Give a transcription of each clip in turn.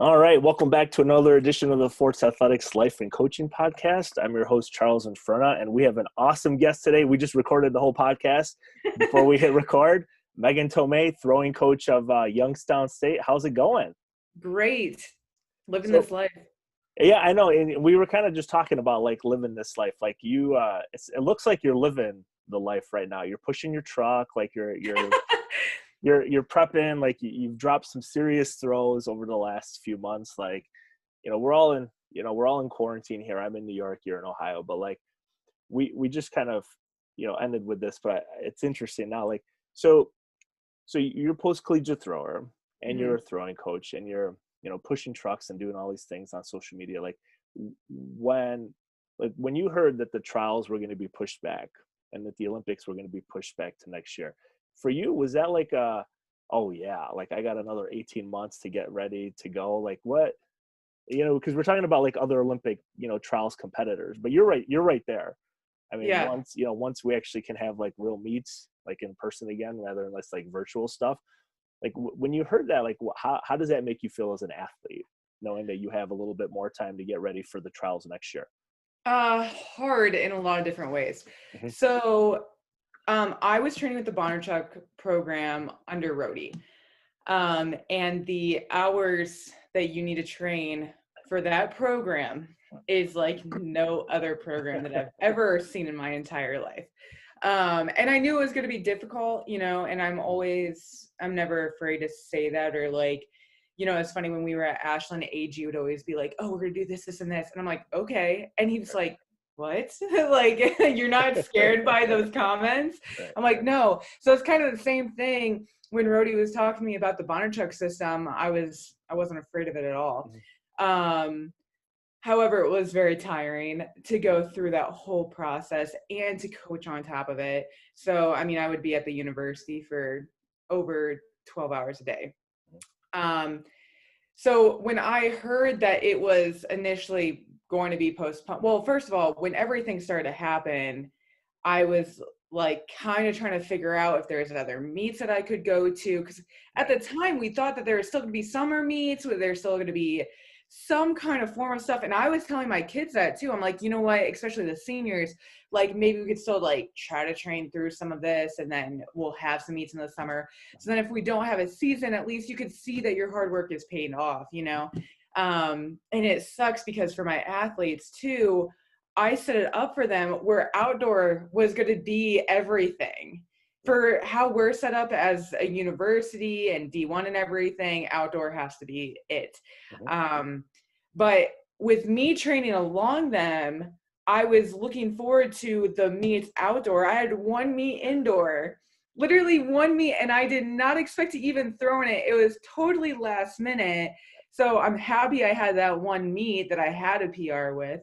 All right, welcome back to another edition of the Forts Athletics Life and Coaching Podcast. I'm your host, Charles Inferna, and we have an awesome guest today. We just recorded the whole podcast before we hit record. Megan Tomei, throwing coach of Youngstown State. How's it going? Great. Living So, this life. yeah, I know. And we were kind of just talking about like living this life. Like it looks like you're living the life right now. You're pushing your truck, like you're prepping, like you've dropped some serious throws over the last few months. Like, we're all in quarantine here. I'm in New York, you're in Ohio, but like we just kind of, ended with this, but it's interesting now. Like, so you're a post-collegiate thrower and you're Mhm. a throwing coach and you're, pushing trucks and doing all these things on social media. Like when you heard that the trials were going to be pushed back and that the Olympics were going to be pushed back to next year, for you, was that like oh yeah, like I got another 18 months to get ready to go? Like what, because we're talking about like other Olympic, trials competitors, but you're right there. I mean, Yeah. once we actually can have like real meets, like in person again, rather than less like virtual stuff, like when you heard that, like how does that make you feel as an athlete, knowing that you have a little bit more time to get ready for the trials next year? Hard in a lot of different ways. Hmm. So, I was training with the Bonnerchuck program under Rhodey. And the hours that you need to train for that program is like no other program that I've ever seen in my entire life. And I knew it was going to be difficult, and I'm never afraid to say that or like, it's funny when we were at Ashland, AG would always be like, oh, we're going to do this, this, and this. And I'm like, okay. And he was like, what? Like, you're not scared by those comments? Right. I'm like, no. So it's kind of the same thing when Rhodey was talking to me about the Bonnerchuck system. I wasn't afraid of it at all. Um, However, it was very tiring to go through that whole process and to coach on top of it. So, I mean, I would be at the university for over 12 hours a day. Um, so when I heard that it was initially going to be postponed, well, first of all, when everything started to happen, I was like kind of trying to figure out if there's other meets that I could go to. Because at the time we thought that there was still going to be summer meets, where there's still going to be some kind of form of stuff. And I was telling my kids that too. I'm like, you know what, especially the seniors, like maybe we could still like try to train through some of this and then we'll have some meets in the summer. So then if we don't have a season, at least you could see that your hard work is paying off. And it sucks because for my athletes too, I set it up for them where outdoor was going to be everything. For how we're set up as a university and D1 and everything, outdoor has to be it. But with me training along them, I was looking forward to the meets outdoor. I had one meet indoor, literally one meet, and I did not expect to even throw in it. It was totally last minute. So I'm happy I had that one meet that I had a PR with.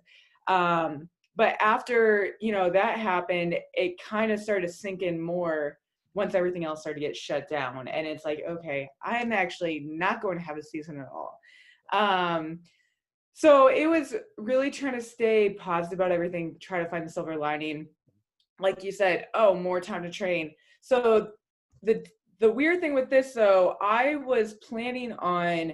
But after, that happened, it kind of started to sink in more once everything else started to get shut down. And it's like, okay, I'm actually not going to have a season at all. So it was really trying to stay positive about everything, try to find the silver lining. Like you said, oh, more time to train. So the weird thing with this, though, I was planning on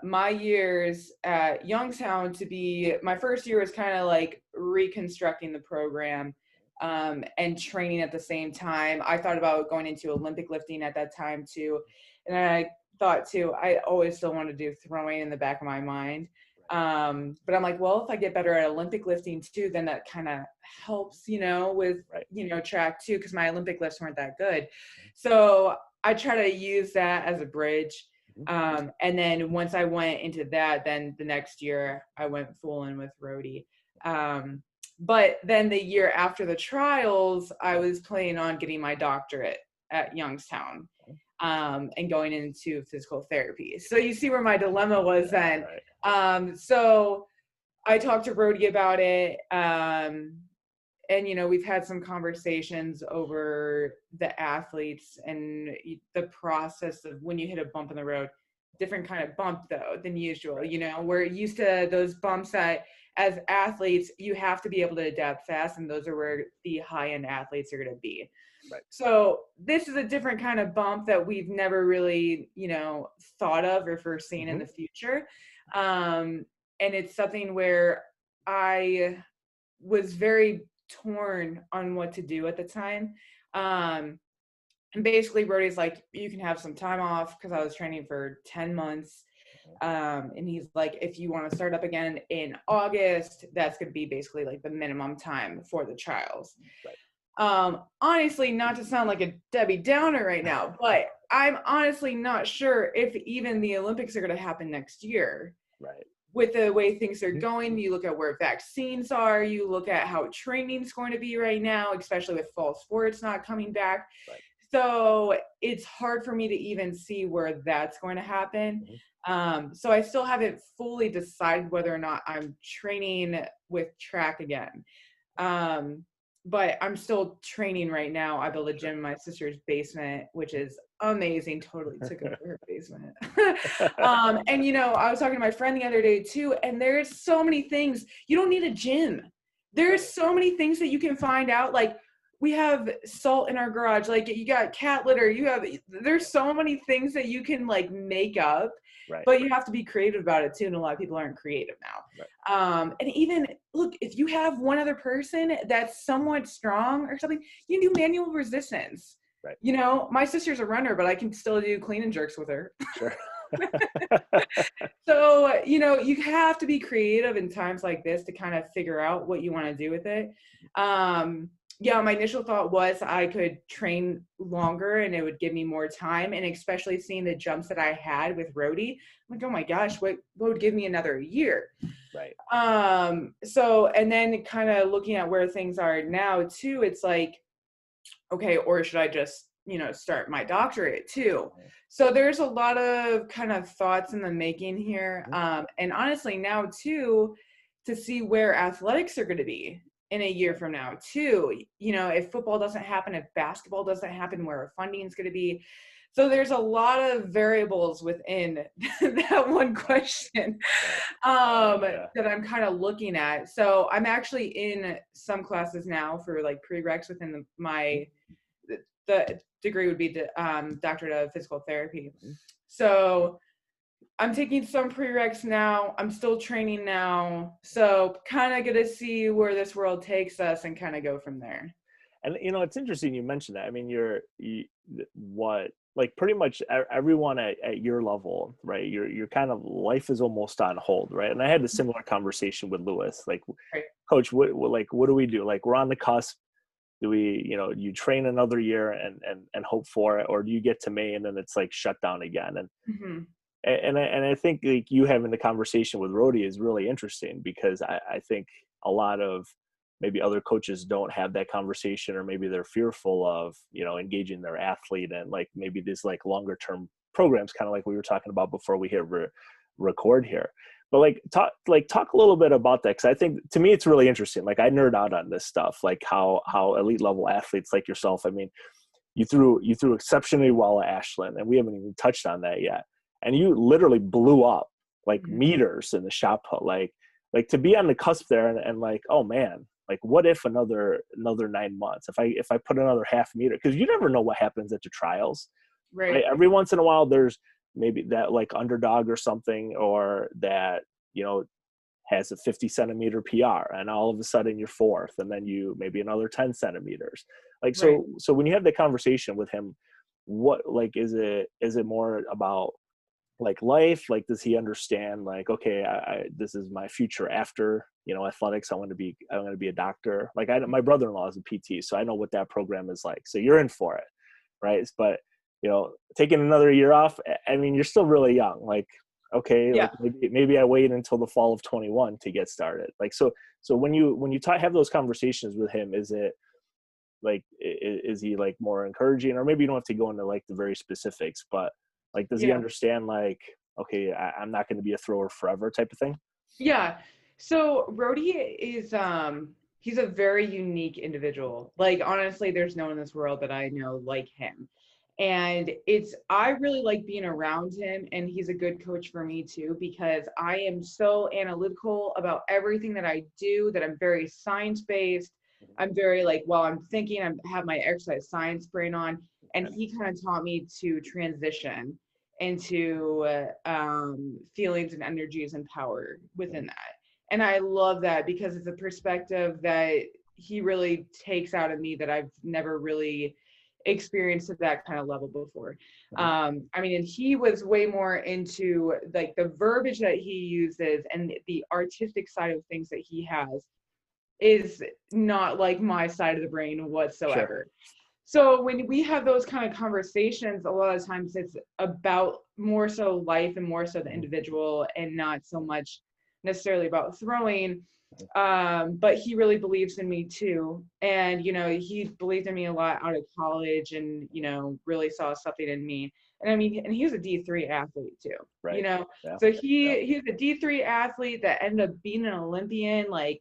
my years at Youngstown to be, my first year was kind of like reconstructing the program and training at the same time. I thought about going into Olympic lifting at that time too. And I thought too, I always still want to do throwing in the back of my mind. But I'm like, well, if I get better at Olympic lifting too, then that kind of helps, with, track too, because my Olympic lifts weren't that good. So I try to use that as a bridge. And then once I went into that, then the next year I went full in with Rhodey. But then the year after the trials, I was planning on getting my doctorate at Youngstown and going into physical therapy. So you see where my dilemma was then. So I talked to Rhodey about it. And, we've had some conversations over the athletes and the process of when you hit a bump in the road, different kind of bump though than usual. We're used to those bumps that as athletes, you have to be able to adapt fast. And those are where the high-end athletes are going to be. Right. So this is a different kind of bump that we've never really, thought of or foreseen in the future. And it's something where I was very torn on what to do at the time. And basically Brody's like, you can have some time off, because I was training for 10 months. And he's like, if you want to start up again in August, that's going to be basically like the minimum time for the trials. Right. Honestly, not to sound like a Debbie Downer right now, but I'm honestly not sure if even the Olympics are going to happen next year. Right. With the way things are going, you look at where vaccines are, you look at how training's going to be right now, especially with fall sports not coming back. Right. So it's hard for me to even see where that's going to happen. So I still haven't fully decided whether or not I'm training with track again. But I'm still training right now. I built a gym in my sister's basement, which is amazing. Totally took over her basement. And I was talking to my friend the other day too, and there's so many things. You don't need a gym. There's so many things that you can find out. Like, we have salt in our garage. Like, you got cat litter. There's so many things that you can like make up. Right. But you have to be creative about it too, and a lot of people aren't creative now. Right. And even, look, if you have one other person that's somewhat strong or something, you can do manual resistance. Right. My sister's a runner, but I can still do clean and jerks with her. Sure. So, you have to be creative in times like this to kind of figure out what you want to do with it. Yeah, my initial thought was I could train longer and it would give me more time. And especially seeing the jumps that I had with Rody, I'm like, oh my gosh, what would give me another year? Right. So, and then kind of looking at where things are now too, it's like, okay, or should I just, start my doctorate too? So there's a lot of kind of thoughts in the making here. And honestly now too, to see where athletics are going to be in a year from now too, if football doesn't happen, if basketball doesn't happen, where our funding is going to be. So there's a lot of variables within that one question that I'm kind of looking at. So I'm actually in some classes now for like prereqs within the degree would be doctorate of physical therapy. So I'm taking some prereqs now. I'm still training now. So kind of going to see where this world takes us and kind of go from there. And, it's interesting you mentioned that. I mean, like pretty much everyone at your level, right? You're kind of, life is almost on hold, right? And I had a similar conversation with Lewis, like, right. Coach, what do we do? Like, we're on the cusp. Do we, you train another year and hope for it, or do you get to May and then it's like shut down again? And I think like you having the conversation with Rody is really interesting, because I think a lot of maybe other coaches don't have that conversation, or maybe they're fearful of, engaging their athlete and like maybe these like longer term programs, kind of like we were talking about before we hit record here. But talk a little bit about that, because I think to me it's really interesting. Like, I nerd out on this stuff, like how elite level athletes like yourself. I mean, you threw exceptionally well at Ashland, and we haven't even touched on that yet. And you literally blew up like meters in the shot put, like to be on the cusp there and like, oh man, like what if another 9 months, if I put another half meter, because you never know what happens at the trials, right? Every once in a while there's maybe that like underdog or something, or that, has a 50 centimeter PR, and all of a sudden you're fourth, and then you maybe another 10 centimeters. Like, so when you have the conversation with him, what, like, is it more about like life? Like, does he understand like, okay, I this is my future after, athletics. I want to be a doctor. Like, my brother-in-law is a PT, so I know what that program is like. So you're in for it, right? But, taking another year off, I mean, you're still really young. Like, okay, like maybe I wait until the fall of 21 to get started. Like, so when you have those conversations with him, is it like, is he like more encouraging, or maybe you don't have to go into like the very specifics, but like, does he understand like, okay, I'm not going to be a thrower forever type of thing? Yeah. So Rody is, he's a very unique individual. Like, honestly, there's no one in this world that I know like him. And I really like being around him, and he's a good coach for me too, because I am so analytical about everything that I do, that I'm very science-based. I'm very like, well, I'm thinking, I have my exercise science brain on, and he kind of taught me to transition into feelings and energies and power within that. And I love that because it's a perspective that he really takes out of me that I've never really experienced at that kind of level before. I mean, and he was way more into like the verbiage that he uses and the artistic side of things that he has is not like my side of the brain whatsoever. Sure. So when we have those kind of conversations, a lot of times it's about more so life and more so the individual and not so much necessarily about throwing. But he really believes in me too. And, you know, he believed in me a lot out of college and, you know, really saw something in me. And I mean, and he was a D3 athlete too, right. You know, so he's a D3 athlete that ended up being an Olympian, like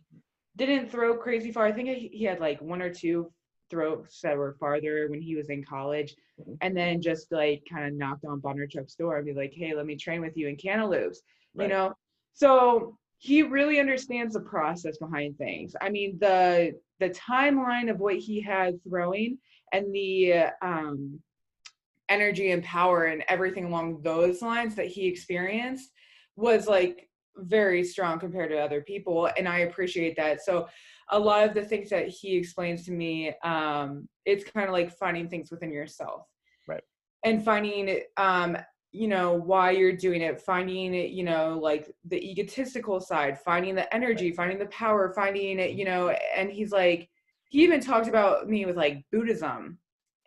didn't throw crazy far. I think he had like one or two throws that were farther when he was in college, and then just like kind of knocked on Bondarchuk's door and be like, hey, let me train with you in Kamloops, you know? So he really understands the process behind things. I mean, the timeline of what he had throwing and the energy and power and everything along those lines that he experienced was like very strong compared to other people. And I appreciate that. So a lot of the things that he explains to me, it's kind of like finding things within yourself. Right. And finding, you know, why you're doing it, finding it, you know, like the egotistical side, finding the energy, finding the power, finding it, you know, and he's like, he even talked about me with like Buddhism.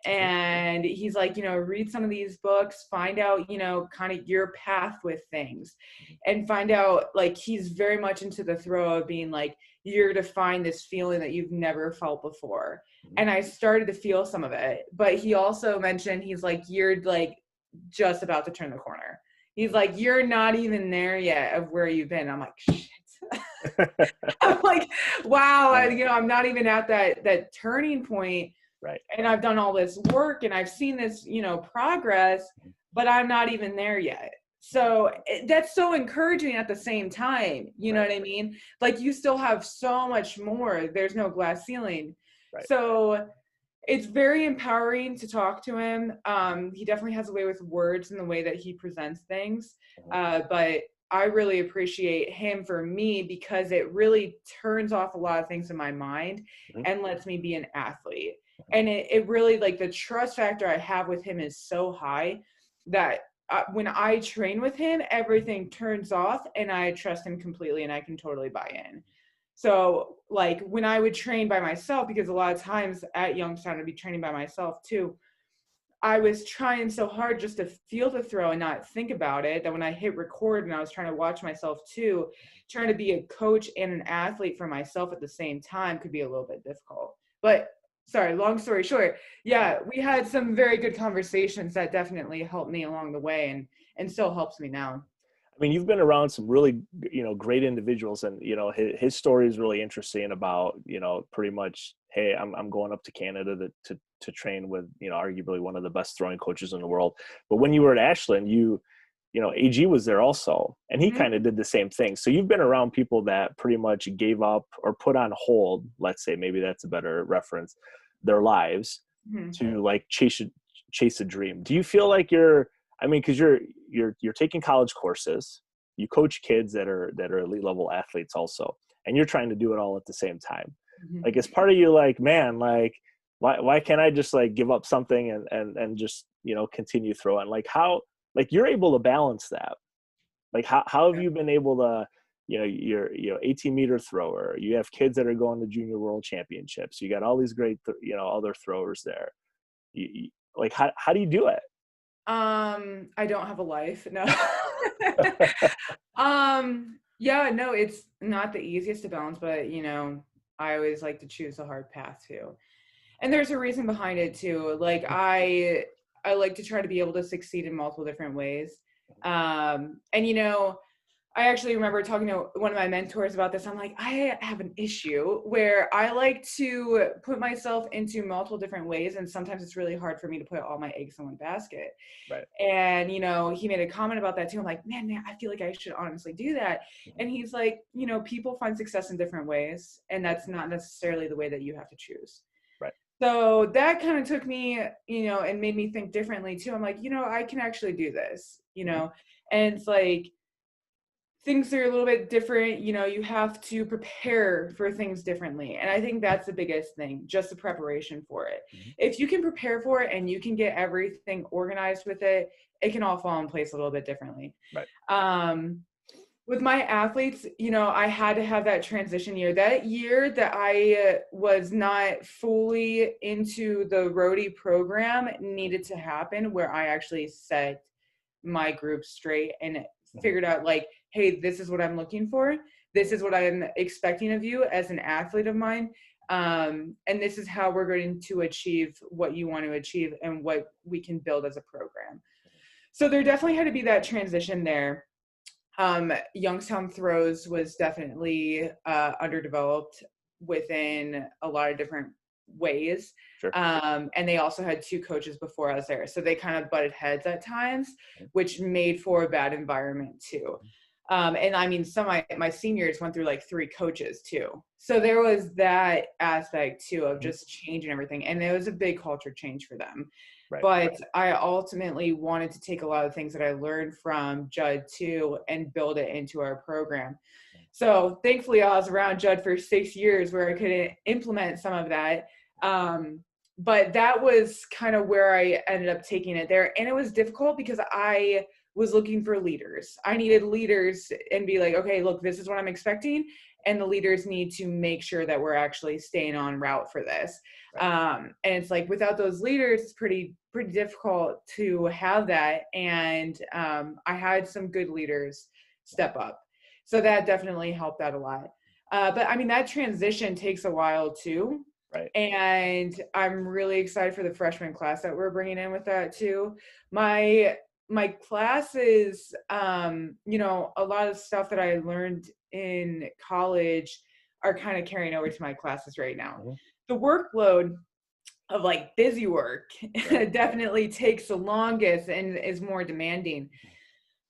And he's like, you know, read some of these books, find out, you know, kind of your path with things and find out, like, he's very much into the throw of being like, you're to find this feeling that you've never felt before. And I started to feel some of it, but he also mentioned, he's like, you're like just about to turn the corner. He's like, you're not even there yet of where you've been. I'm like, shit. I'm like, wow, you know, I'm not even at that turning point. Right. And I've done all this work and I've seen this, you know, progress, but I'm not even there yet. So that's so encouraging at the same time. You know what I mean? Like you still have so much more. There's no glass ceiling. Right. So it's very empowering to talk to him. He definitely has a way with words and the way that he presents things. But I really appreciate him for me because it really turns off a lot of things in my mind and lets me be an athlete. And it really, like, the trust factor I have with him is so high that when I train with him, everything turns off and I trust him completely and I can totally buy in. So, like, when I would train by myself, because a lot of times at Youngstown, I'd be training by myself too, I was trying so hard just to feel the throw and not think about it, that when I hit record and I was trying to watch myself too, trying to be a coach and an athlete for myself at the same time could be a little bit difficult. But sorry, long story short, yeah, we had some very good conversations that definitely helped me along the way and still helps me now. I mean, you've been around some really, you know, great individuals, and, you know, his story is really interesting about, you know, pretty much, hey, I'm going up to Canada to train with, you know, arguably one of the best throwing coaches in the world. But when you were at Ashland, you know, AG was there also, and he kind of did the same thing. So you've been around people that pretty much gave up or put on hold, let's say, maybe that's a better reference, their lives to like chase a dream. Do you feel like I mean, because you're taking college courses, you coach kids that are elite level athletes also, and you're trying to do it all at the same time. Like, as part of you, like, man, like, why can't I just like give up something and just, you know, continue throwing? Like, how, like, you're able to balance that? Like, how have you been able to, you know, you're 18-meter thrower, you have kids that are going to junior world championships, you got all these great you know, other throwers there. Like, how do you do it? I don't have a life. No. Yeah, no, it's not the easiest to balance, but, you know, I always like to choose a hard path too. And there's a reason behind it too. Like, I like to try to be able to succeed in multiple different ways. And, you know, I actually remember talking to one of my mentors about this. I'm like, I have an issue where I like to put myself into multiple different ways. And sometimes it's really hard for me to put all my eggs in one basket. Right. And, he made a comment about that too. I'm like, man, I feel like I should honestly do that. And he's like, people find success in different ways. And that's not necessarily the way that you have to choose. Right. So that kind of took me, and made me think differently too. I'm like, I can actually do this, and it's like, things are a little bit different. You have to prepare for things differently. And I think that's the biggest thing, just the preparation for it. If you can prepare for it and you can get everything organized with it, it can all fall in place a little bit differently. Right. With my athletes, I had to have that transition year. That year that I was not fully into the roadie program needed to happen, where I actually set my group straight and figured out, like, hey, this is what I'm looking for. This is what I'm expecting of you as an athlete of mine. And this is how we're going to achieve what you want to achieve and what we can build as a program. So there definitely had to be that transition there. Youngstown throws was definitely underdeveloped within a lot of different ways. Sure. And they also had two coaches before I was there. So they kind of butted heads at times, which made for a bad environment too. And I mean, some of my seniors went through like 3 coaches too. So there was that aspect too of just changing everything. And it was a big culture change for them. Right. But I ultimately wanted to take a lot of things that I learned from Jud too and build it into our program. So thankfully I was around Jud for 6 years where I could implement some of that. But that was kind of where I ended up taking it there. And it was difficult because I was looking for leaders. I needed leaders and be like, okay, look, this is what I'm expecting. And the leaders need to make sure that we're actually staying on route for this. Right. And it's like, without those leaders, it's pretty difficult to have that. And I had some good leaders step up. So that definitely helped out a lot. But I mean, that transition takes a while too. Right. And I'm really excited for the freshman class that we're bringing in with that too. My classes, a lot of stuff that I learned in college are kind of carrying over to my classes right now. The workload of like busy work definitely takes the longest and is more demanding.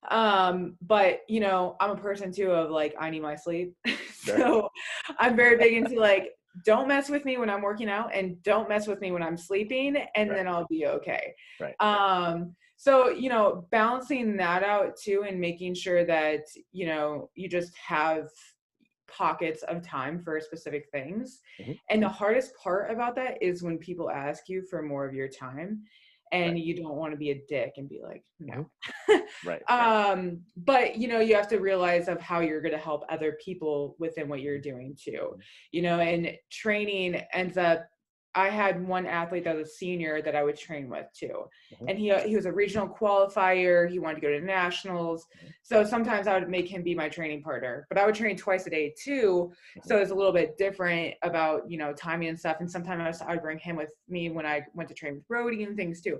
But I'm a person too of like, I need my sleep. So I'm very big into like, don't mess with me when I'm working out and don't mess with me when I'm sleeping, and then I'll be okay. Right. So, balancing that out too and making sure that, you just have pockets of time for specific things. And the hardest part about that is when people ask you for more of your time and you don't want to be a dick and be like, no. Right. But you have to realize of how you're going to help other people within what you're doing too, and training ends up, I had one athlete that was a senior that I would train with too. And he was a regional qualifier. He wanted to go to nationals. So sometimes I would make him be my training partner, but I would train twice a day too. So it's a little bit different about, timing and stuff. And sometimes I would bring him with me when I went to train with Brody and things too.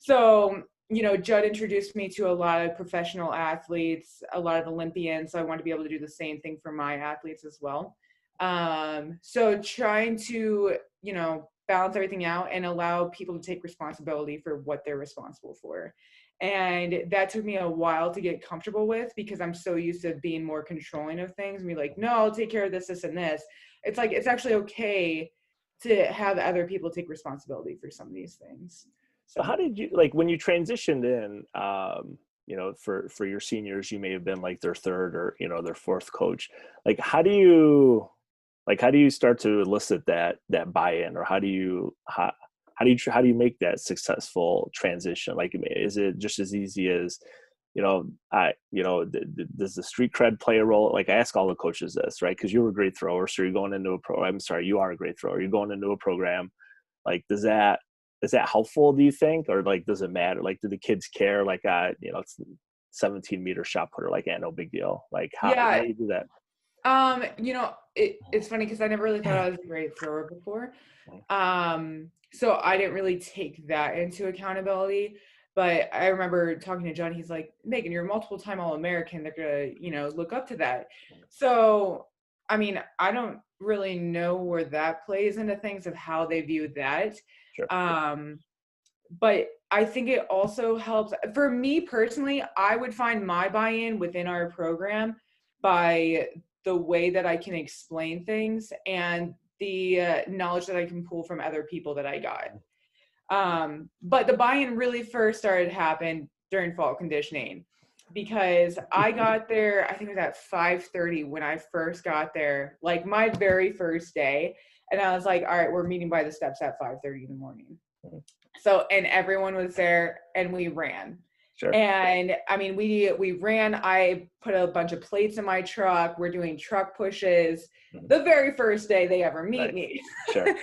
So, Jud introduced me to a lot of professional athletes, a lot of Olympians. So I want to be able to do the same thing for my athletes as well. So trying to, balance everything out and allow people to take responsibility for what they're responsible for. And that took me a while to get comfortable with because I'm so used to being more controlling of things and be like, no, I'll take care of this, this, and this. It's like, it's actually okay to have other people take responsibility for some of these things. So how did you, like, when you transitioned in, for your seniors, you may have been like their third or, their fourth coach. Like, how do you start to elicit that buy-in, or how do you make that successful transition? Like, is it just as easy as, does the street cred play a role? Like, I ask all the coaches this, right? Because you were a great thrower. So you're going into you are a great thrower. You're going into a program. Like, is that helpful, do you think? Or like, does it matter? Like, do the kids care? Like, it's 17-meter shot putter, like, no big deal. Like, how do you do that? It's funny because I never really thought I was a great thrower before. So I didn't really take that into accountability. But I remember talking to John, he's like, Megan, you're a multiple time All-American. They're going to, look up to that. So, I mean, I don't really know where that plays into things of how they view that. Sure. But I think it also helps. For me personally, I would find my buy-in within our program by the way that I can explain things and the knowledge that I can pull from other people that I got. But the buy-in really first started to happen during fall conditioning, because I got there, I think it was at 5:30 when I first got there, like my very first day. And I was like, all right, we're meeting by the steps at 5:30 in the morning. So, and everyone was there and we ran. Sure. And I mean, we ran, I put a bunch of plates in my truck. We're doing truck pushes the very first day they ever meet me. Sure.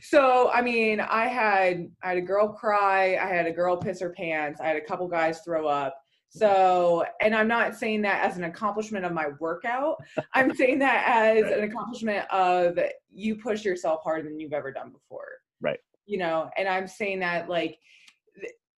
So, I mean, I had a girl cry. I had a girl piss her pants. I had a couple guys throw up. So, and I'm not saying that as an accomplishment of my workout. I'm saying that as an accomplishment of you push yourself harder than you've ever done before. Right. And I'm saying that like,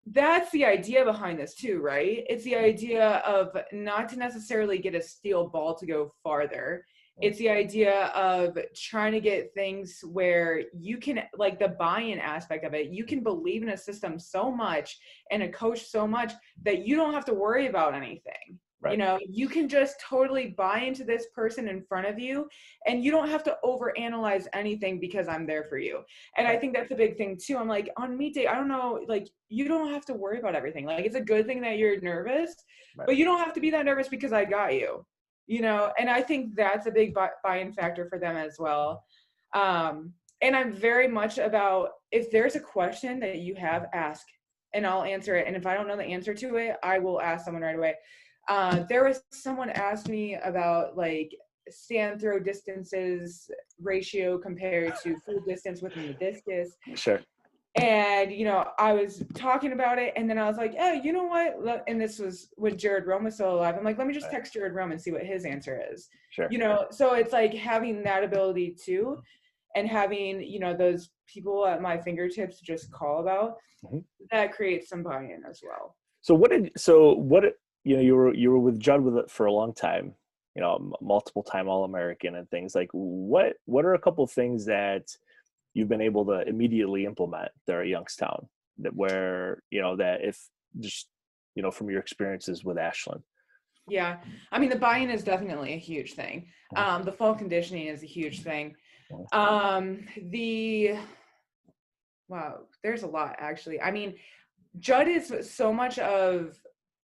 that's the idea behind this too, right? It's the idea of not to necessarily get a steel ball to go farther. It's the idea of trying to get things where you can, like the buy-in aspect of it, you can believe in a system so much and a coach so much that you don't have to worry about anything. Right. You can just totally buy into this person in front of you, and you don't have to overanalyze anything because I'm there for you. And I think that's a big thing too. I'm like, on meet day, I don't know, like you don't have to worry about everything. Like it's a good thing that you're nervous, but you don't have to be that nervous because I got you, and I think that's a big buy-in factor for them as well. And I'm very much about, if there's a question that you have, ask, and I'll answer it. And if I don't know the answer to it, I will ask someone right away. There was someone asked me about like stand throw distances ratio compared to full distance within the discus. Sure. And, I was talking about it, and then I was like, oh, you know what? And this was when Jared Rome was still alive. I'm like, let me just text Jared Rome and see what his answer is. Sure. So it's like having that ability too, and having, those people at my fingertips to just call about, that creates some buy-in as well. You were with Jud for a long time, multiple time All-American and things. Like what are a couple of things that you've been able to immediately implement there at Youngstown that if just, from your experiences with Ashland? Yeah. I mean, the buy-in is definitely a huge thing. The fall conditioning is a huge thing. Wow, there's a lot actually. I mean, Jud is so much of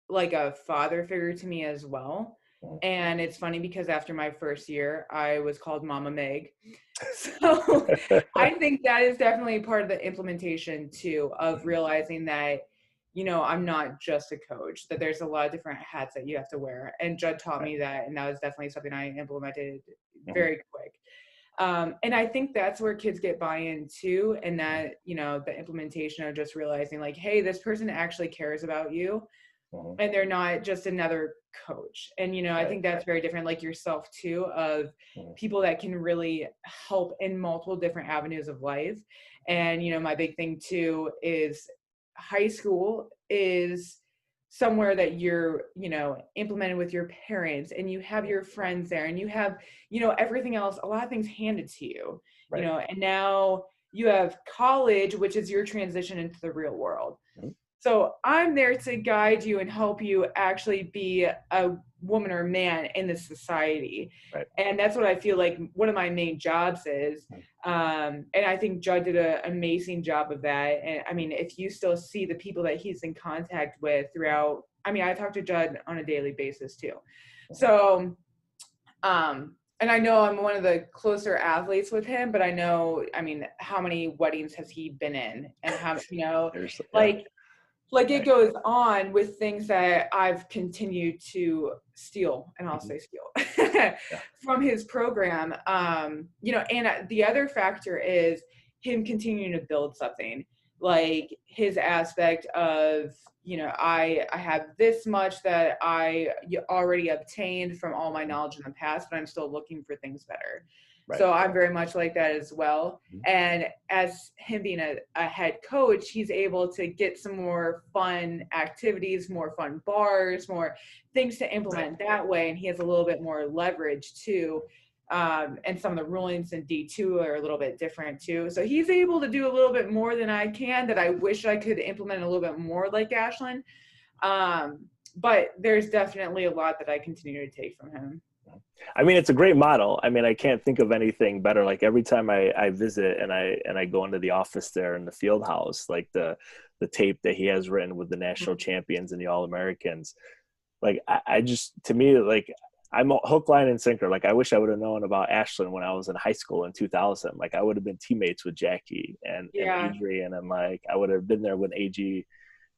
like a father figure to me as well. And it's funny because after my first year, I was called Mama Meg. So I think that is definitely part of the implementation too, of realizing that, I'm not just a coach, that there's a lot of different hats that you have to wear. And Jud taught me that. And that was definitely something I implemented very quick. And I think that's where kids get buy-in too. And that, the implementation of just realizing like, hey, this person actually cares about you. And they're not just another coach. And, I think that's very different, like yourself too, of people that can really help in multiple different avenues of life. And, my big thing too is high school is somewhere that you're, implemented with your parents, and you have your friends there, and you have, everything else, a lot of things handed to you, and now you have college, which is your transition into the real world. So I'm there to guide you and help you actually be a woman or man in this society. Right. And that's what I feel like one of my main jobs is. And I think Jud did an amazing job of that. And I mean, if you still see the people that he's in contact with throughout, I mean, I talk to Jud on a daily basis too. So, and I know I'm one of the closer athletes with him, but I know, I mean, how many weddings has he been in, and how, like it goes on with things that I've continued to steal, and I'll say steal from his program. And the other factor is him continuing to build something, like his aspect of, I have this much that I already obtained from all my knowledge in the past, but I'm still looking for things better. Right. So I'm very much like that as well. Mhm. And as him being a head coach, he's able to get some more fun activities, more fun bars, more things to implement that way. And he has a little bit more leverage too. And some of the rulings in D2 are a little bit different too. So he's able to do a little bit more than I can, that I wish I could implement a little bit more like Ashland. But there's definitely a lot that I continue to take from him. I mean, it's a great model. I mean, I can't think of anything better. Like every time I visit and I go into the office there in the field house, like the tape that he has written with the national champions and the All-Americans, like I just, to me, like I'm a hook, line, and sinker. Like I wish I would have known about Ashland when I was in high school in 2000. Like I would have been teammates with Jackie and Adrian, and like I would have been there with AG.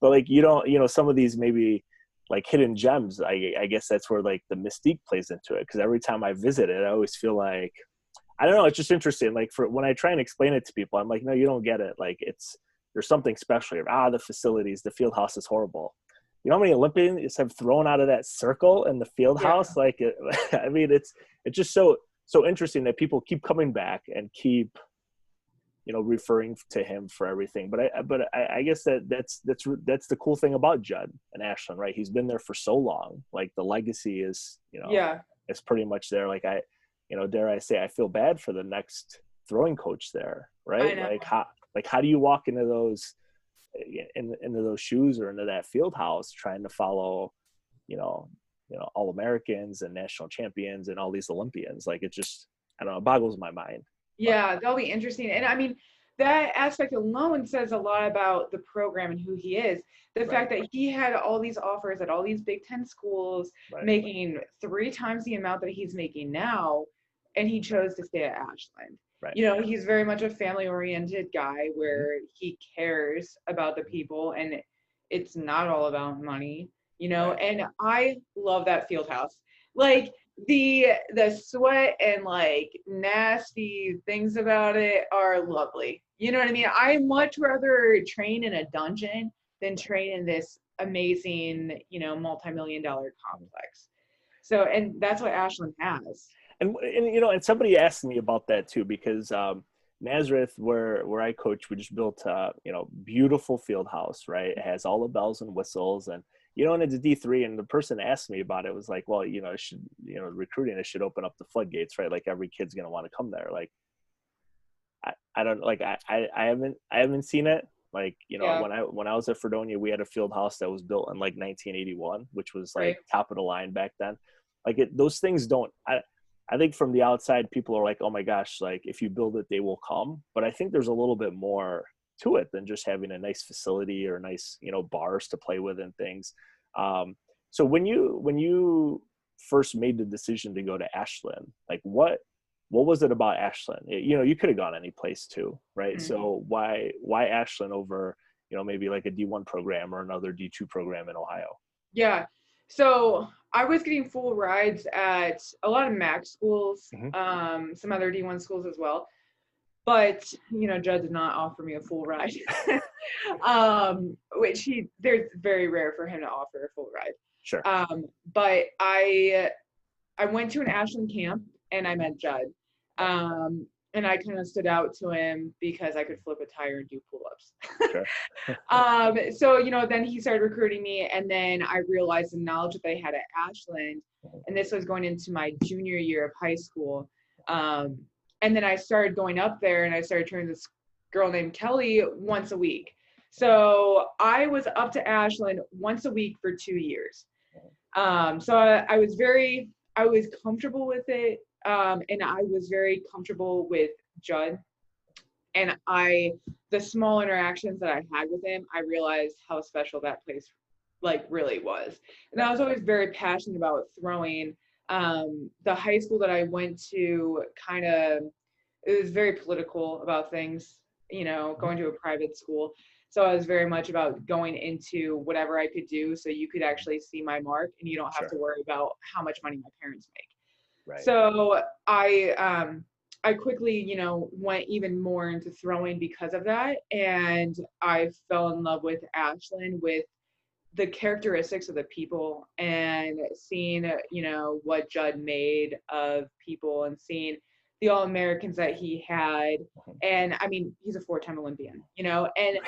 But like some of these maybe like hidden gems, I guess that's where like the mystique plays into it. Because every time I visit it, I always feel like, I don't know, it's just interesting. Like for when I try and explain it to people, I'm like, no, you don't get it. Like there's something special here. The facilities, the field house is horrible. You know how many Olympians have thrown out of that circle in the field house? Like, I mean, it's just so interesting that people keep coming back and keep, referring to him for everything. But I guess that's the cool thing about Jud and Ashland, right? He's been there for so long. Like the legacy is, it's pretty much there. Like dare I say, I feel bad for the next throwing coach there, right? Like how do you walk into those shoes or into that field house trying to follow, All-Americans and national champions and all these Olympians? Like it just, I don't know, it boggles my mind. Yeah, that'll be interesting. And I mean, that aspect alone says a lot about the program and who he is. The fact that he had all these offers at all these Big Ten schools, making 3 times the amount that he's making now, and he chose to stay at Ashland. Right. He's very much a family-oriented guy where he cares about the people, and it's not all about money, and I love that field house. Like, the sweat and like nasty things about it are lovely. You know what I mean? I much rather train in a dungeon than train in this amazing, multi-million-dollar complex. So, and that's what Ashland has. And somebody asked me about that too, because Nazareth, where I coach, we just built beautiful field house, right? It has all the bells and whistles, and and it's a D3, and the person asked me about it was like, well, it should, recruiting, it should open up the floodgates, right? Like every kid's going to want to come there. Like, I don't like, I haven't seen it. Like, when I was at Fredonia, we had a field house that was built in like 1981, which was like top of the line back then. Like those things don't, I think from the outside, people are like, oh my gosh, like if you build it, they will come. But I think there's a little bit more to it than just having a nice facility or nice, bars to play with and things. So when you first made the decision to go to Ashland, like what was it about Ashland? You could have gone any place too, right? Mm-hmm. So why Ashland over, maybe like a D1 program or another D2 program in Ohio? Yeah. So I was getting full rides at a lot of MAC schools, some other D1 schools as well. But, Jud did not offer me a full ride, which there's very rare for him to offer a full ride. Sure. But I went to an Ashland camp and I met Jud. And I kind of stood out to him because I could flip a tire and do pull-ups. Sure. So, then he started recruiting me, and then I realized the knowledge that they had at Ashland, and this was going into my junior year of high school. And then I started going up there, and I started training this girl named Kelly once a week. So I was up to Ashland once a week for 2 years. So I was comfortable with it. And I was very comfortable with Jud. And the small interactions that I had with him, I realized how special that place like really was. And I was always very passionate about throwing. The high school that I went to it was very political about things, going to a private school. So I was very much about going into whatever I could do so you could actually see my mark and you don't have to worry about how much money my parents make. Right. So I quickly, went even more into throwing because of that. And I fell in love with Ashland, with the characteristics of the people, and seeing, what Jud made of people, and seeing the All-Americans that he had. And I mean, he's a 4-time Olympian, you know, and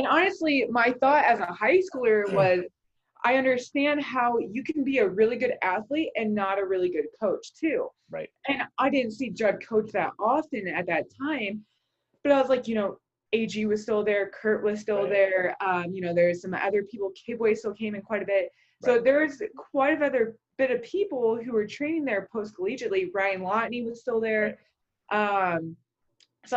honestly, my thought as a high schooler was, I understand how you can be a really good athlete and not a really good coach too. Right. And I didn't see Jud coach that often at that time, but I was like, you know, AG was still there, Kurt was still there. You know, there's some other people. K-Boy still came in quite a bit. So there's quite a other bit of people who were training there post-collegiately. Ryan Lotney was still there. So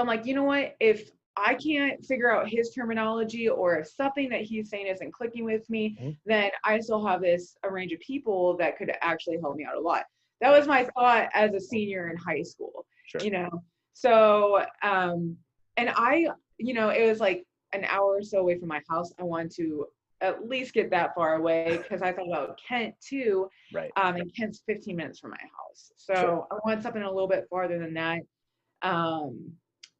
I'm like, you know what? If I can't figure out his terminology, or if something that he's saying isn't clicking with me, then I still have a range of people that could actually help me out a lot. That was my thought as a senior in high school, you know? So, and I, you know, it was like an hour or so away from my house. I wanted to at least get that far away because I thought about Kent too. And Kent's 15 minutes from my house. So I wanted something a little bit farther than that.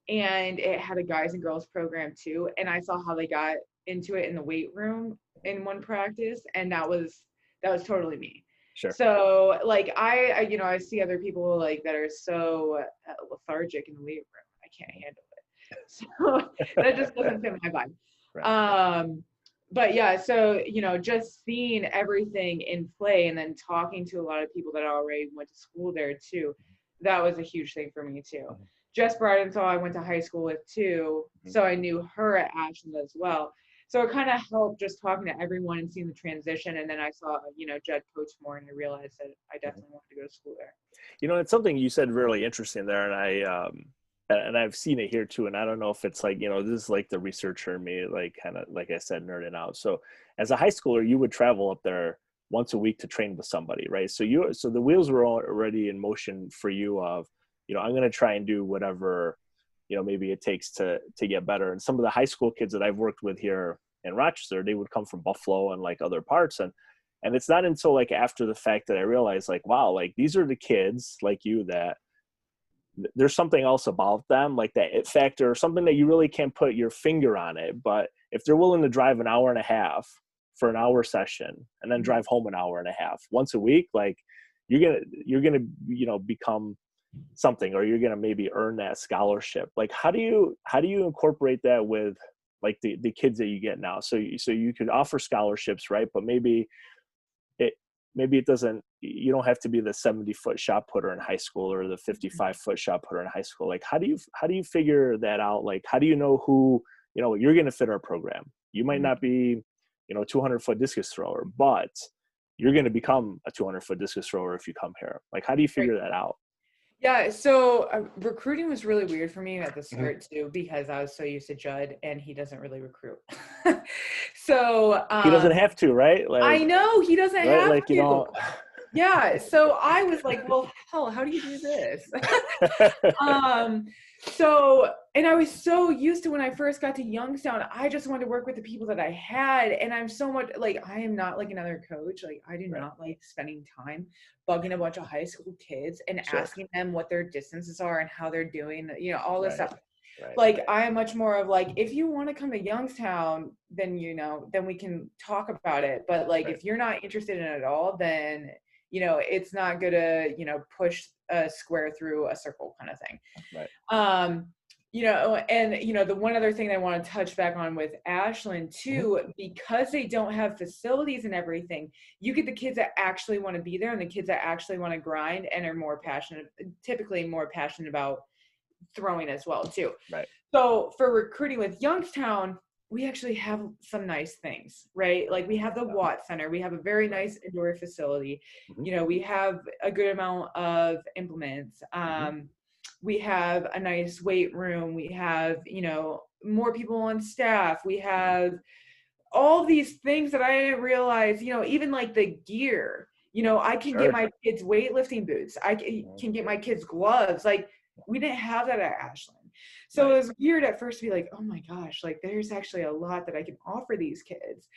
And it had a guys and girls program too. And I saw how they got into it in the weight room in one practice. And that was totally me. So like I you know, I see other people like that are so lethargic in the weight room. I can't handle it. So that just doesn't fit my vibe. But yeah, so, you know, just seeing everything in play and then talking to a lot of people that already went to school there too, that was a huge thing for me too. Jess Bridenthal, I went to high school with too, so I knew her at Ashland as well. So it kind of helped just talking to everyone and seeing the transition. And then I saw, you know, Jud coach more, and I realized that I definitely wanted to go to school there. You know, it's something you said really interesting there, and I've seen it here too. And I don't know if it's like, you know, this is like the researcher in me, like kind of, like I said, nerding out. So as a high schooler, you would travel up there once a week to train with somebody, right? So the wheels were already in motion for you of, you know, I'm going to try and do whatever, you know, maybe it takes to get better. And some of the high school kids that I've worked with here in Rochester, they would come from Buffalo and like other parts. And it's not until like after the fact that I realized like, wow, like these are the kids like you that there's something else about them, like that it factor, something that you really can't put your finger on it. But if they're willing to drive an hour and a half for an hour session and then drive home an hour and a half once a week, like you're gonna, you know, become something, or you're gonna maybe earn that scholarship. Like how do you incorporate that with like the kids that you get now? So you could offer scholarships, right? But maybe it doesn't, you don't have to be the 70-foot shot putter in high school or the 55-foot shot putter in high school. Like how do you figure that out? Like how do you know who, you know, you're going to fit our program? You might not be, you know, a 200-foot discus thrower, but you're going to become a 200-foot discus thrower if you come here. Like how do you figure that out? Yeah, so recruiting was really weird for me at the start too, because I was so used to Jud, and he doesn't really recruit. So he doesn't have to, right? Like, I know he doesn't have like, to. you know. Yeah, so I was like, well, hell, how do you do this? So, and I was so used to when I first got to Youngstown, I just wanted to work with the people that I had. And I'm so much like, I am not like another coach. Like I do not like spending time bugging a bunch of high school kids and asking them what their distances are and how they're doing, you know, all this stuff. Like I am much more of like, if you want to come to Youngstown, then, you know, then we can talk about it. But like, if you're not interested in it at all, then, you know, it's not going to, you know, push a square through a circle kind of thing. You know, and, you know, the one other thing I want to touch back on with Ashland too, because they don't have facilities and everything, you get the kids that actually want to be there and the kids that actually want to grind and are more passionate, typically more passionate about throwing as well too. So for recruiting with Youngstown, we actually have some nice things, right? Like we have the Watt Center. We have a very nice indoor facility. You know, we have a good amount of implements. We have a nice weight room. We have, you know, more people on staff. We have all these things that I didn't realize, you know, even like the gear, you know, I can get my kids weightlifting boots. I can get my kids gloves. Like we didn't have that at Ashland. So it was weird at first to be like, oh my gosh, like there's actually a lot that I can offer these kids.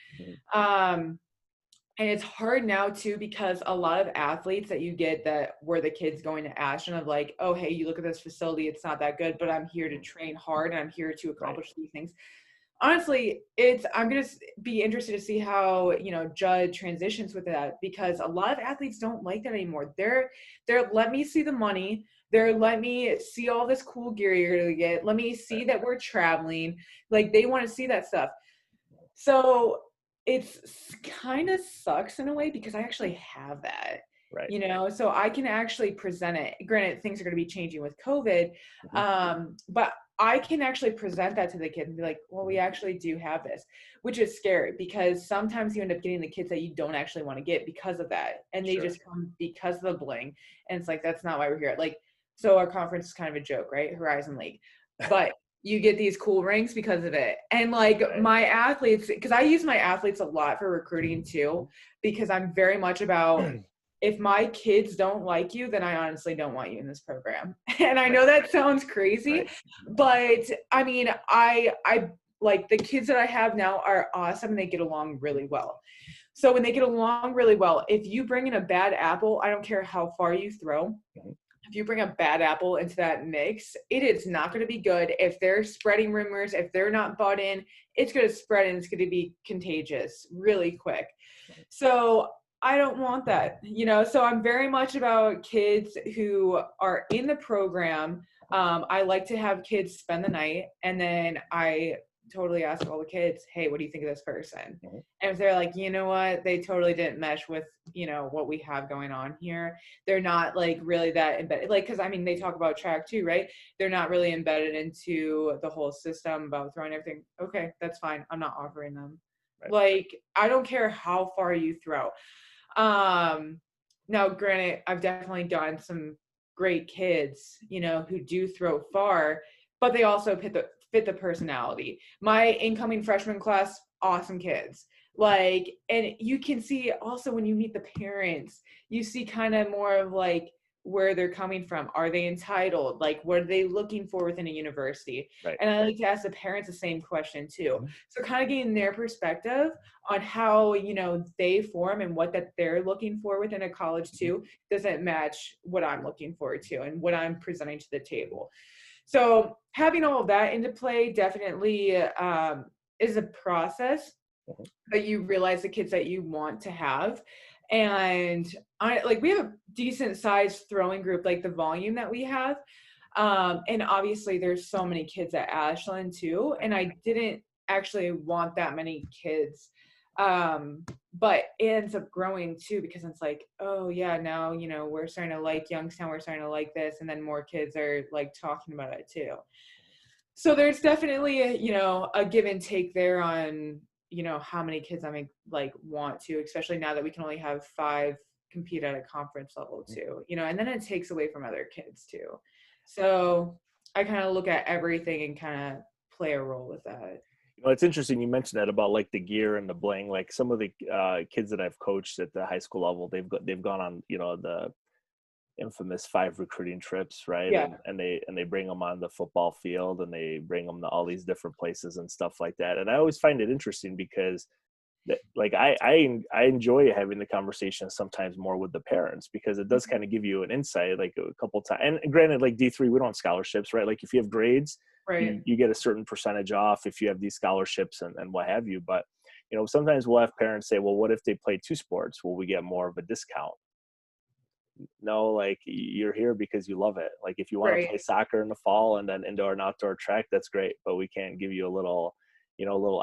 And it's hard now too, because a lot of athletes that you get that were the kids going to Ashland of like, oh, hey, you look at this facility, it's not that good, but I'm here to train hard and I'm here to accomplish these things. honestly, I'm going to be interested to see how, Jud transitions with that, because a lot of athletes don't like that anymore. They're let me see the money. Let me see all this cool gear you're going to get. Let me see that we're traveling. Like, they want to see that stuff. So it's kind of sucks in a way, because I actually have that. Right. So I can actually present it. Granted, things are going to be changing with COVID, but I can actually present that to the kids and be like, well, we actually do have this, which is scary, because sometimes you end up getting the kids that you don't actually want to get because of that. And they just come because of the bling. And it's like, that's not why we're here. Like, so our conference is kind of a joke, right? Horizon League. But you get these cool ranks because of it. And like my athletes, because I use my athletes a lot for recruiting too, because I'm very much about, if my kids don't like you, then I honestly don't want you in this program. And I know that sounds crazy, but I mean, I like, the kids that I have now are awesome and they get along really well. So when they get along really well, if you bring in a bad apple, I don't care how far you throw. If you bring a bad apple into that mix, it is not going to be good. If they're spreading rumors, if they're not bought in, it's going to spread and it's going to be contagious really quick. So I don't want that, so I'm very much about kids who are in the program. I like to have kids spend the night, and then I totally ask all the kids, hey, what do you think of this person? And if they're like, you know what, they totally didn't mesh with, what we have going on here. They're not like really that embedded, like, because I mean, they talk about track too, right? They're not really embedded into the whole system about throwing everything. Okay, that's fine. I'm not offering them. Like, I don't care how far you throw. Now granted, I've definitely gotten some great kids, who do throw far, but they also fit the personality. My incoming freshman class, awesome kids. Like, and you can see also when you meet the parents, you see kind of more of like where they're coming from. Are they entitled? Like, what are they looking for within a university? And I like to ask the parents the same question too. So kind of getting their perspective on how, they form and what that they're looking for within a college too doesn't match what I'm looking for to and what I'm presenting to the table. So having all of that into play definitely is a process that you realize the kids that you want to have. And we have a decent sized throwing group, like the volume that we have. And obviously there's so many kids at Ashland too. And I didn't actually want that many kids. But it ends up growing too, because it's like, oh yeah, now, we're starting to like Youngstown, we're starting to like this. And then more kids are like talking about it too. So there's definitely a give and take there on, how many kids I want to, especially now that we can only have 5 compete at a conference level too, and then it takes away from other kids too. So I kind of look at everything and kind of play a role with that. It's interesting you mentioned that about like the gear and the bling. Like some of the kids that I've coached at the high school level, they've gone on the infamous 5 recruiting trips, right? And they bring them on the football field and they bring them to all these different places and stuff like that. And I always find it interesting because like I enjoy having the conversation sometimes more with the parents, because it does kind of give you an insight, like a couple times. And granted, like D3, we don't have scholarships, right? Like if you have grades, you get a certain percentage off if you have these scholarships and what have you. But sometimes we'll have parents say, well, what if they play 2 sports? Will we get more of a discount? No, like you're here because you love it. Like if you want to play soccer in the fall and then indoor and outdoor track, that's great, but we can't give you a little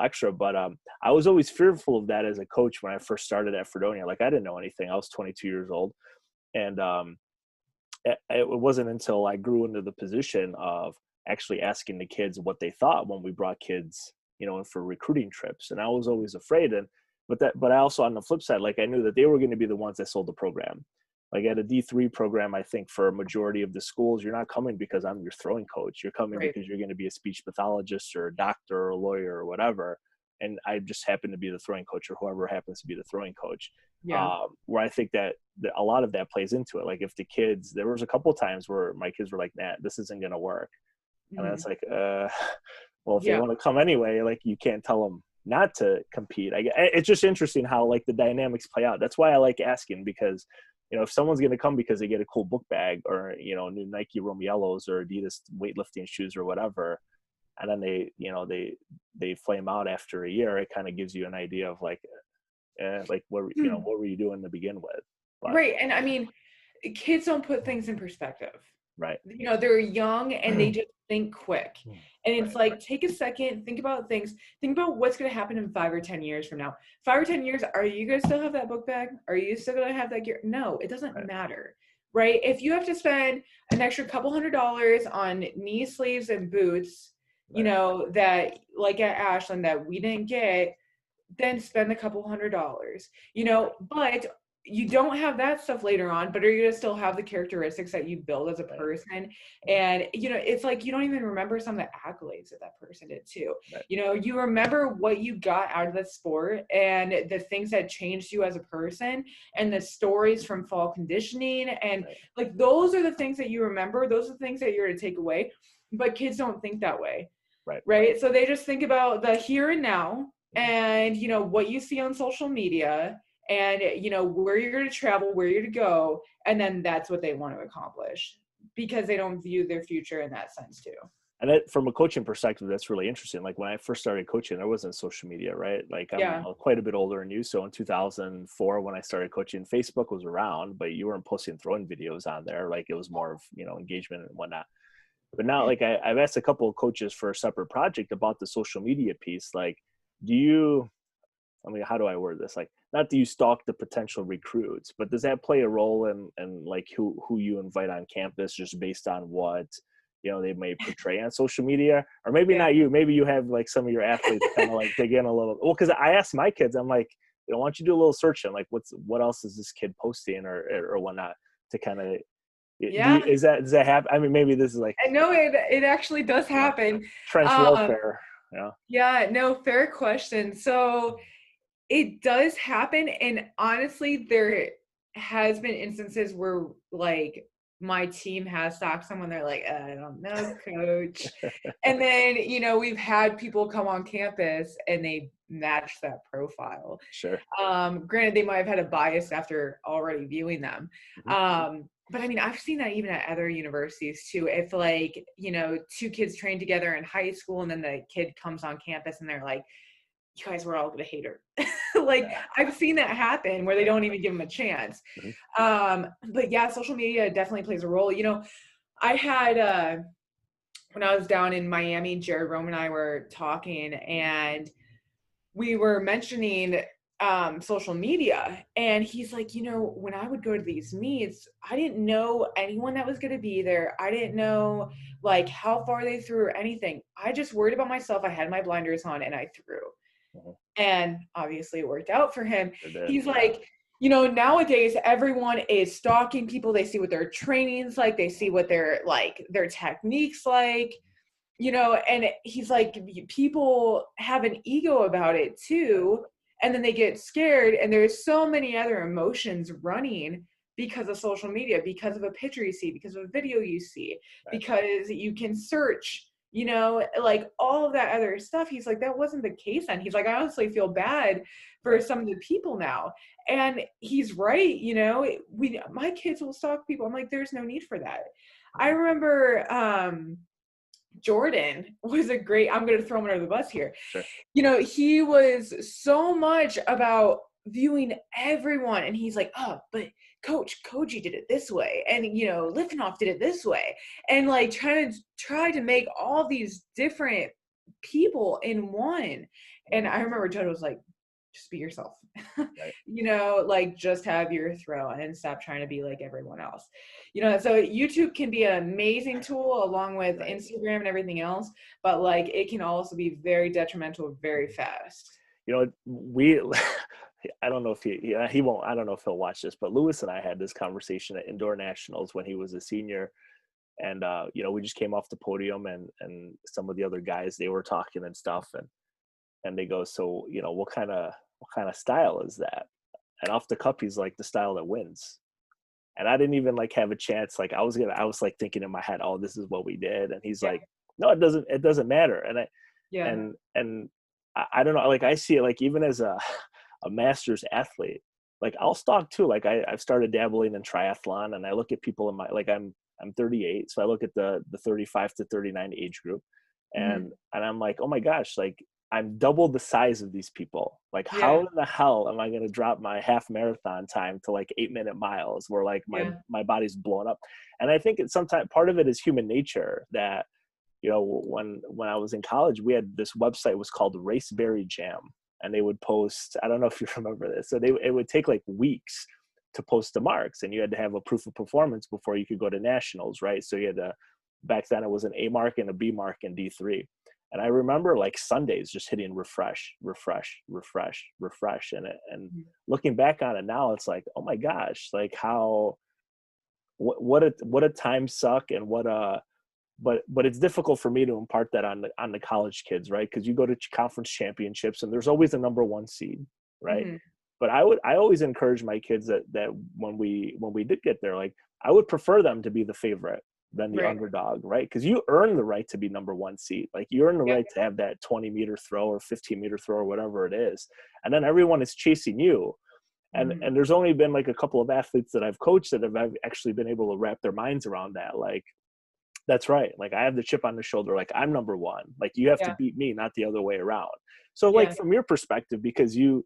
extra. But I was always fearful of that as a coach when I first started at Fredonia. Like I didn't know anything. I was 22 years old, and it wasn't until I grew into the position of actually asking the kids what they thought when we brought kids in for recruiting trips. And I was always afraid. But I also, on the flip side, like I knew that they were going to be the ones that sold the program. Like at a D3 program, I think for a majority of the schools, you're not coming because I'm your throwing coach. You're coming because you're going to be a speech pathologist or a doctor or a lawyer or whatever. And I just happen to be the throwing coach, or whoever happens to be the throwing coach. Where I think that a lot of that plays into it. Like if the kids, there was a couple of times where my kids were like, nah, this isn't going to work. And it's like, well, if they want to come anyway, like you can't tell them not to compete. It's just interesting how like the dynamics play out. That's why I like asking, because if someone's going to come because they get a cool book bag or new Nike Rome Yellows or Adidas weightlifting shoes or whatever, and then they flame out after a year, it kind of gives you an idea of like, like what what were you doing to begin with? But Right. And I mean, kids don't put things in perspective. right. They're young and they just think quick. And it's Right. like, take a second, think about things, think about what's going to happen in 5 or 10 years from now. 5 or 10 years, are you going to still have that book bag? Are you still going to have that gear? No, it doesn't matter, right? If you have to spend an extra couple $100 on knee sleeves and boots, that like at Ashland that we didn't get, then spend a couple $100, but you don't have that stuff later on, but are you going to still have the characteristics that you build as a person? And, it's like, you don't even remember some of the accolades that person did too. Right. You remember what you got out of the sport and the things that changed you as a person and the stories from fall conditioning. And like, those are the things that you remember. Those are the things that you're going to take away, but kids don't think that way. Right. So they just think about the here and now and, what you see on social media and, where you're going to travel, where you're to go. And then that's what they want to accomplish because they don't view their future in that sense too. And that, from a coaching perspective, that's really interesting. Like when I first started coaching, there wasn't social media, right? Like I'm quite a bit older than you. So in 2004, when I started coaching, Facebook was around, but you weren't posting throwing videos on there. Like it was more of, engagement and whatnot. But now, like I've asked a couple of coaches for a separate project about the social media piece. Like, how do I word this? Like, not do you stalk the potential recruits, but does that play a role in like who you invite on campus just based on what, they may portray on social media? Or maybe not you, maybe you have like some of your athletes kind of like dig in a little. Well, because I asked my kids, I'm like, why don't you do a little searching? Like what else is this kid posting or whatnot to kind of, does that happen? I mean, maybe this is like, I know it actually does happen. Trench warfare. Yeah, no, fair question. So it does happen. And honestly, there has been instances where like my team has stalked someone. They're like, I don't know, coach. And then, we've had people come on campus and they match that profile. Sure. Granted, they might have had a bias after already viewing them. But I mean, I've seen that even at other universities too. If like, two kids train together in high school and then the kid comes on campus and they're like, you guys were all gonna hate her. Like I've seen that happen where they don't even give them a chance. But yeah, social media definitely plays a role. I had when I was down in Miami, Jared Rome and I were talking and we were mentioning social media, and he's like, when I would go to these meets, I didn't know anyone that was going to be there. I didn't know like how far they threw or anything. I just worried about myself. I had my blinders on and I threw. And obviously it worked out for him. He's like, nowadays everyone is stalking people. They see what their training's like. They see what their techniques like, and he's like, people have an ego about it too. And then they get scared. And there's so many other emotions running because of social media, because of a picture you see, because of a video you see, because you can search, like all of that other stuff. He's like, that wasn't the case then. He's like, I honestly feel bad for some of the people now. And he's right. My kids will stalk people. I'm like, there's no need for that. I remember, Jordan was I'm going to throw him under the bus here. Sure. He was so much about viewing everyone. And he's like, oh, but Coach Koji did it this way. And, Liftenoff did it this way. And like try to make all these different people in one. And I remember Jud was like, just be yourself, like just have your throw and stop trying to be like everyone else. So YouTube can be an amazing tool along with Instagram and everything else, but like it can also be very detrimental very fast. I don't know if he won't, I don't know if he'll watch this, but Lewis and I had this conversation at Indoor Nationals when he was a senior. And, we just came off the podium and some of the other guys, they were talking and stuff. And they go, so, what kind of style is that? And off the cup, he's like, the style that wins. And I didn't even like have a chance. Like I was like thinking in my head, oh, this is what we did. And he's like, no, it doesn't matter. And I don't know, like I see it like even as a master's athlete, like I'll stalk too. Like I've started dabbling in triathlon and I look at people in my, like I'm 38. So I look at the 35 to 39 age group And I'm like, oh my gosh, like I'm double the size of these people. Like, how Yeah. in the hell am I going to drop my half marathon time to like 8-minute miles where like Yeah. my body's blown up? And I think it's sometimes part of it is human nature that, you know, when I was in college, we had this website was called Raceberry Jam, and they would post, I don't know if you remember this. So it would take like weeks to post the marks, and you had to have a proof of performance before you could go to nationals, right? So you had to, back then it was an A mark and a B mark and D3. And I remember like Sundays just hitting refresh, refresh, refresh, refresh. And looking back on it now, it's like, oh my gosh, like what a time suck, and but it's difficult for me to impart that on the college kids, right? Because you go to conference championships and there's always a number one seed, right? But I always encourage my kids that when we did get there, like I would prefer them to be the favorite than the underdog, right? Because you earn the right to be number one seed. Like you earn the right to have that 20-meter throw or 15-meter throw or whatever it is. And then everyone is chasing you. And there's only been like a couple of athletes that I've coached that have actually been able to wrap their minds around that. Like, that's right. Like I have the chip on the shoulder. Like I'm number one. Like you have to beat me, not the other way around. So like from your perspective, because you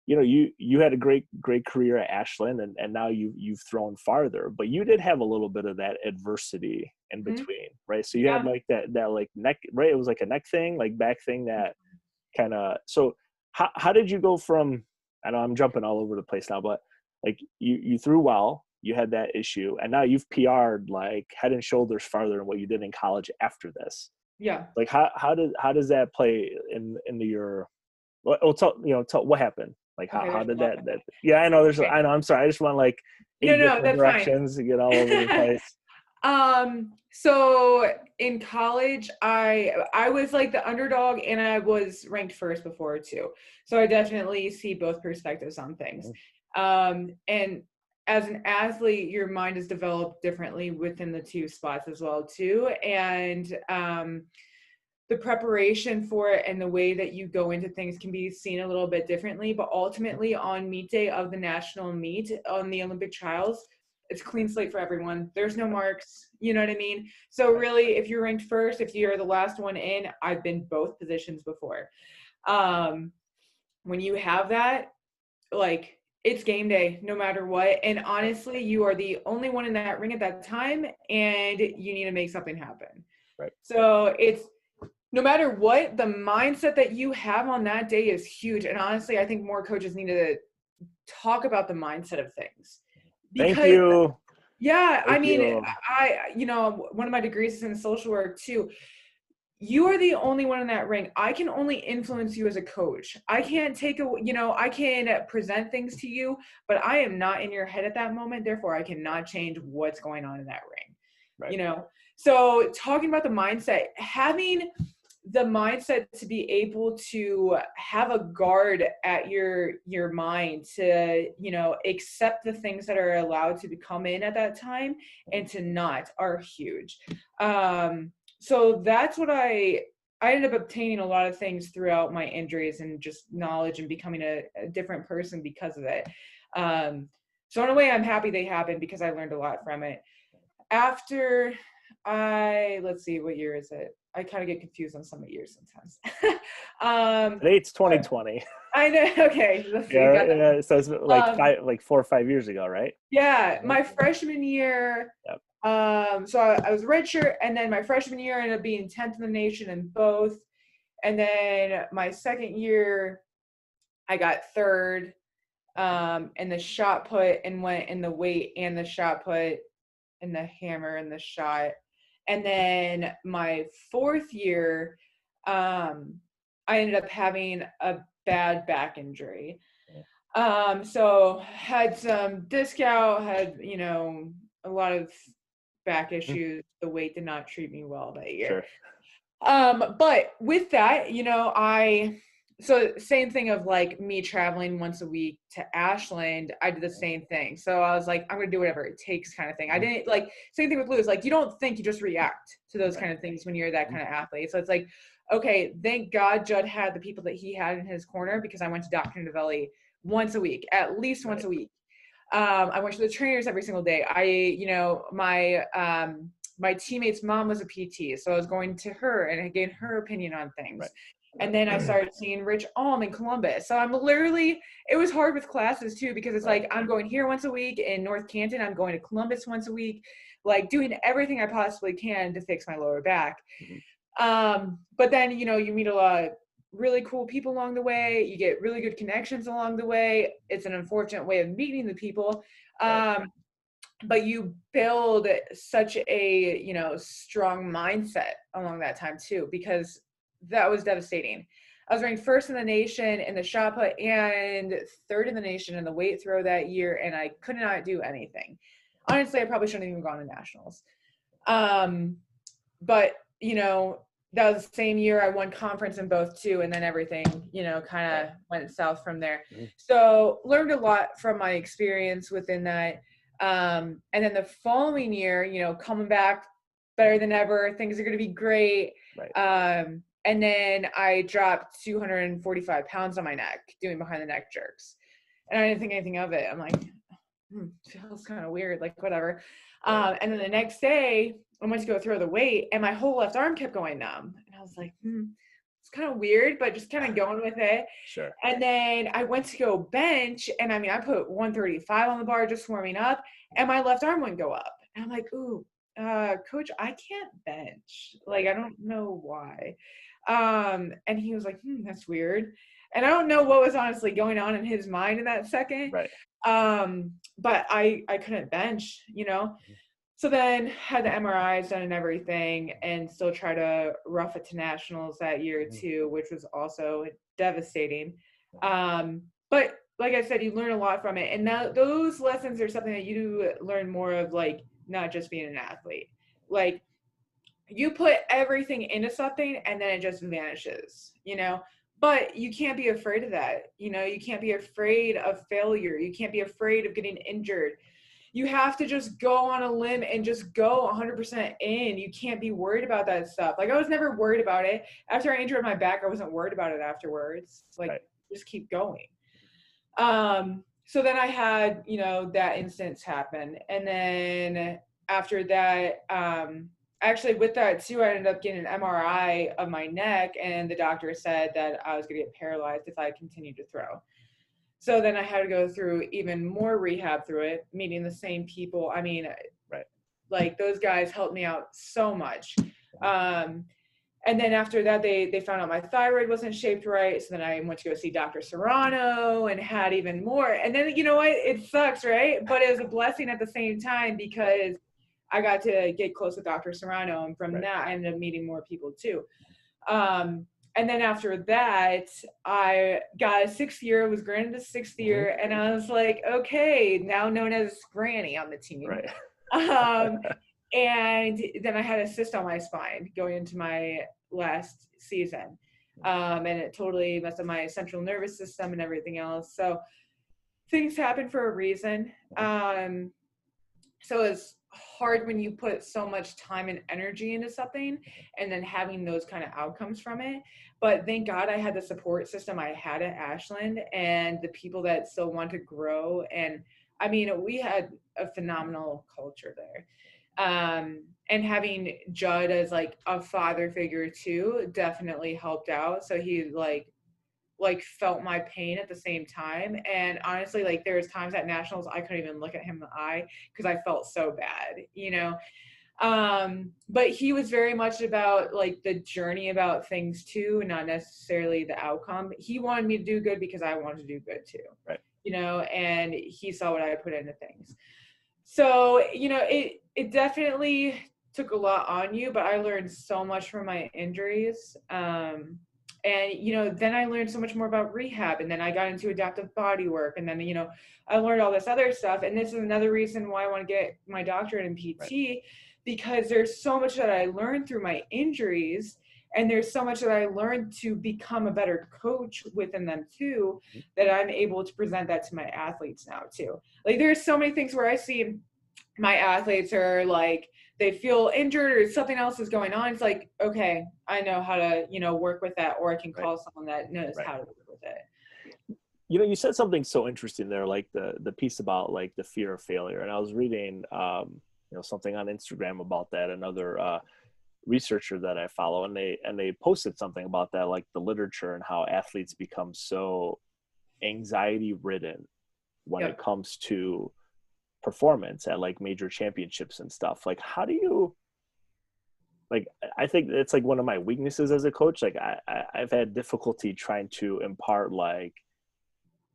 had a great career at Ashland, and now you've thrown farther, but you did have a little bit of that adversity in between, right? So you had like that like neck, right? It was like a neck thing, like back thing that kind of. So how did you go from? I know I'm jumping all over the place now, but like you threw well. You had that issue, and now you've PR'd like head and shoulders farther than what you did in college after this. Yeah. Like how does that play into your? Well, tell what happened. Like how did that? Yeah, I know. I know. I'm sorry. I just want like 8 different directions to get all over the place. So in college, I was like the underdog, and I was ranked first before too. So I definitely see both perspectives on things. And as an athlete, your mind is developed differently within the two spots as well too. And the preparation for it and the way that you go into things can be seen a little bit differently, but ultimately on meet day of the national meet on the Olympic trials, it's clean slate for everyone. There's no marks, you know what I mean? So really, if you're ranked first, if you're the last one in, I've been both positions before. When you have that, like, it's game day no matter what. And honestly, you are the only one in that ring at that time, and you need to make something happen. Right. So it's, no matter what, the mindset that you have on that day is huge. And honestly, I think more coaches need to talk about the mindset of things. Because, thank you. Yeah, I mean, one of my degrees is in social work too. You are the only one in that ring. I can only influence you as a coach. I can't I can present things to you, but I am not in your head at that moment. Therefore, I cannot change what's going on in that ring. Right. So talking about the mindset, having the mindset to be able to have a guard at your mind to, accept the things that are allowed to come in at that time and to not, are huge. So that's what I ended up obtaining a lot of things throughout my injuries and just knowledge and becoming a different person because of it. So in a way, I'm happy they happened because I learned a lot from it. After let's see, what year is it? I kind of get confused on some of the years sometimes. Today it's 2020. I know. Okay. Yeah. So it's like 4 or 5 years ago, right? Yeah. My freshman year. Yep. So I was a redshirt, and then my freshman year ended up being 10th in the nation in both. And then my second year, I got third in the shot put, and went in the weight and the shot put and the hammer and the shot. And then my fourth year, I ended up having a bad back injury. So had some disc out, had, a lot of back issues. The weight did not treat me well that year. Sure. But with that, so same thing of like me traveling once a week to Ashland, I did the same thing. So I was like, I'm going to do whatever it takes kind of thing. I didn't same thing with Lewis. Like, you don't think, you just react to those kind of things when you're that kind of athlete. So it's like, okay, thank God Jud had the people that he had in his corner, because I went to Dr. Novelli once a week, at least once a week. I went to the trainers every single day. My my teammate's mom was a PT, so I was going to her and getting her opinion on things. Right. And then I started seeing Rich Alm in Columbus. So I'm literally, it was hard with classes too, because it's like, I'm going here once a week in North Canton. I'm going to Columbus once a week, like doing everything I possibly can to fix my lower back. But then, you know, you meet a lot of really cool people along the way. You get really good connections along the way. It's an unfortunate way of meeting the people. But you build such a, you know, strong mindset along that time too, because that was devastating. I was ranked first in the nation in the shot put and third in the nation in the weight throw that year, and I could not do anything. Honestly, I probably shouldn't have even gone to nationals. But, you know, that was the same year I won conference in both too, and then everything, you know, kind of went south from there. So learned a lot from my experience within that. And then the following year, you know, coming back better than ever, things are going to be great. And then I dropped 245 pounds on my neck doing behind the neck jerks. And I didn't think anything of it. I'm like, feels kind of weird, like whatever. And then the next day I went to go throw the weight and my whole left arm kept going numb. And I was like, it's kind of weird, but just kind of going with it. Sure. And then I went to go bench, and I mean, I put 135 on the bar just warming up, and my left arm wouldn't go up. And I'm like, ooh, coach, I can't bench. Like, I don't know why. And he was like, that's weird. And I don't know what was honestly going on in his mind in that second. But I couldn't bench, you know? So then had the MRIs done and everything, and still try to rough it to nationals that year too, which was also devastating. But like I said, you learn a lot from it. And now those lessons are something that you learn more of, like, not just being an athlete. Like, you put everything into something and then it just vanishes, you know? But you can't be afraid of that. You know, you can't be afraid of failure. You can't be afraid of getting injured. You have to just go on a limb and just go 100% in. You can't be worried about that stuff. Like, I was never worried about it. After I injured my back, I wasn't worried about it afterwards. Like, just keep going. So then I had, you know, that instance happen. And then after that, actually with that too, I ended up getting an MRI of my neck, and the doctor said that I was going to get paralyzed if I continued to throw. So then I had to go through even more rehab through it, meeting the same people. I mean, like, those guys helped me out so much. And then after that, they found out my thyroid wasn't shaped right. So then I went to go see Dr. Serrano and had even more. And then, you know what? It sucks, right? But it was a blessing at the same time, because I got to get close with Dr. Serrano. And from that, I ended up meeting more people too. And then after that, I got a 6th year, was granted a 6th year, and I was like, okay, now known as Granny on the team. And then I had a cyst on my spine going into my last season. And it totally messed up my central nervous system and everything else. So things happen for a reason. So it's hard when you put so much time and energy into something and then having those kind of outcomes from it. But thank God I had the support system I had at Ashland and the people that still want to grow. And I mean, we had a phenomenal culture there. And having Jud as like a father figure too definitely helped out. So he like felt my pain at the same time. And honestly, like, there was times at nationals I couldn't even look at him in the eye because I felt so bad, you know. But he was very much about like the journey about things too, not necessarily the outcome. He wanted me to do good because I wanted to do good too, you know, and he saw what I put into things. So, you know, it definitely took a lot on you, but I learned so much from my injuries. And, you know, then I learned so much more about rehab, and then I got into adaptive body work, and then, you know, I learned all this other stuff. And this is another reason why I want to get my doctorate in PT, because there's so much that I learned through my injuries, and there's so much that I learned to become a better coach within them too, that I'm able to present that to my athletes now too. Like, there's so many things where I see my athletes are like, they feel injured or something else is going on. It's like, okay, I know how to, you know, work with that, or I can call someone that knows how to work with it. You know, you said something so interesting there, like the piece about like the fear of failure. And I was reading something on Instagram about that, another researcher that I follow, and they posted something about that, like the literature and how athletes become so anxiety ridden when it comes to performance at like major championships and stuff. Like, how do you, like, I think it's like one of my weaknesses as a coach. Like I've had difficulty trying to impart, like,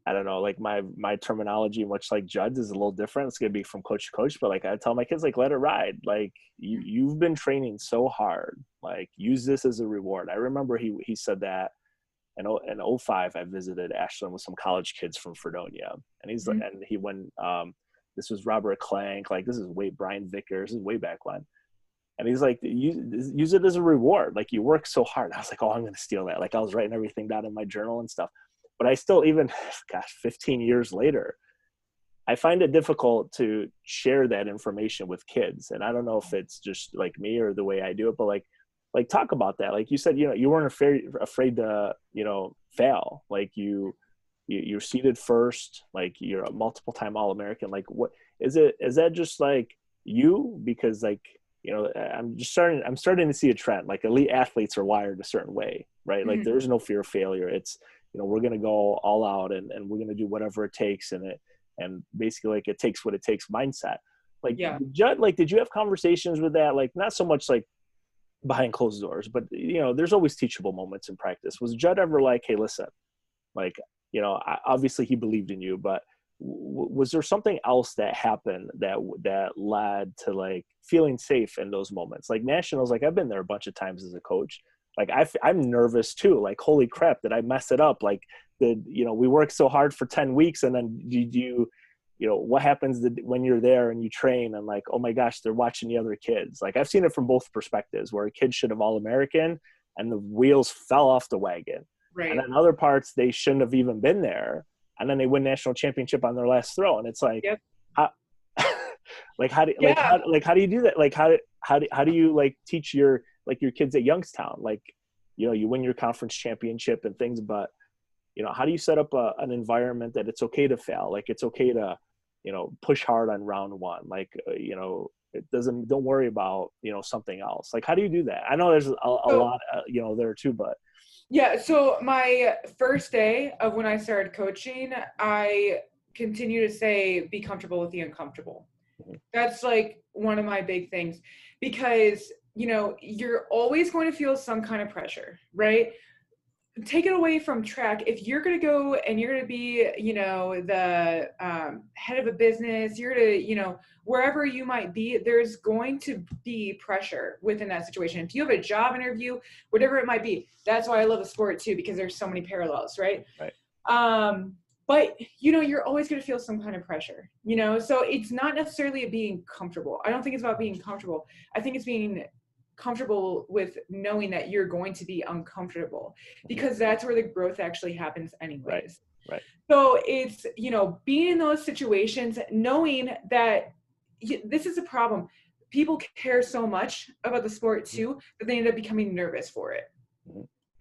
I don't know, like my terminology, much like Jud's, is a little different. It's going to be from coach to coach, but like I tell my kids, like, let it ride. Like you've been training so hard, like use this as a reward. I remember he said that in 05, I visited Ashland with some college kids from Fredonia, and he's like, and he went, this was Robert Clank, like this is Brian Vickers, this is way back when. And he's like, use it as a reward. Like you work so hard. I was like, oh, I'm going to steal that. Like I was writing everything down in my journal and stuff. But I still, even, 15 years later, I find it difficult to share that information with kids. And I don't know if it's just like me or the way I do it, but like talk about that. Like you said, you weren't afraid to, fail. Like you're seated first, like you're a multiple time All-American. Like what is that just like you? Because like, I'm starting to see a trend. Like elite athletes are wired a certain way, right? Like there's no fear of failure. It's, we're going to go all out and we're going to do whatever it takes. And basically like it takes what it takes mindset. Like, Jud, like, did you have conversations with that? Like not so much like behind closed doors, but there's always teachable moments in practice. Was Jud ever like, hey, listen, like, obviously he believed in you, but was there something else that happened that led to like feeling safe in those moments? Like nationals, like I've been there a bunch of times as a coach. Like I'm nervous too. Like, holy crap, did I mess it up? Like we worked so hard for 10 weeks and then what happens when you're there and you train and like, oh my gosh, they're watching the other kids. Like I've seen it from both perspectives where a kid should have All-American and the wheels fell off the wagon. Right. And then other parts, they shouldn't have even been there. And then they win national championship on their last throw. And it's like, how do you do that? Like, how do you like teach your kids at Youngstown? Like, you win your conference championship and things, but how do you set up an environment that it's okay to fail? Like it's okay to, push hard on round one. Like, don't worry about, something else. Like, how do you do that? I know there's a lot, there too, but. Yeah. So my first day of when I started coaching, I continue to say, be comfortable with the uncomfortable. That's like one of my big things because, you're always going to feel some kind of pressure, right? Take it away from track. If you're going to go and you're going to be, the head of a business, you're going to, wherever you might be, there's going to be pressure within that situation. If you have a job interview, whatever it might be, that's why I love the sport too, because there's so many parallels, right? But, you're always going to feel some kind of pressure, so it's not necessarily being comfortable. I don't think it's about being comfortable. I think it's being comfortable with knowing that you're going to be uncomfortable because that's where the growth actually happens anyways. Right. So it's, being in those situations, knowing that this is a problem. People care so much about the sport too, that they end up becoming nervous for it.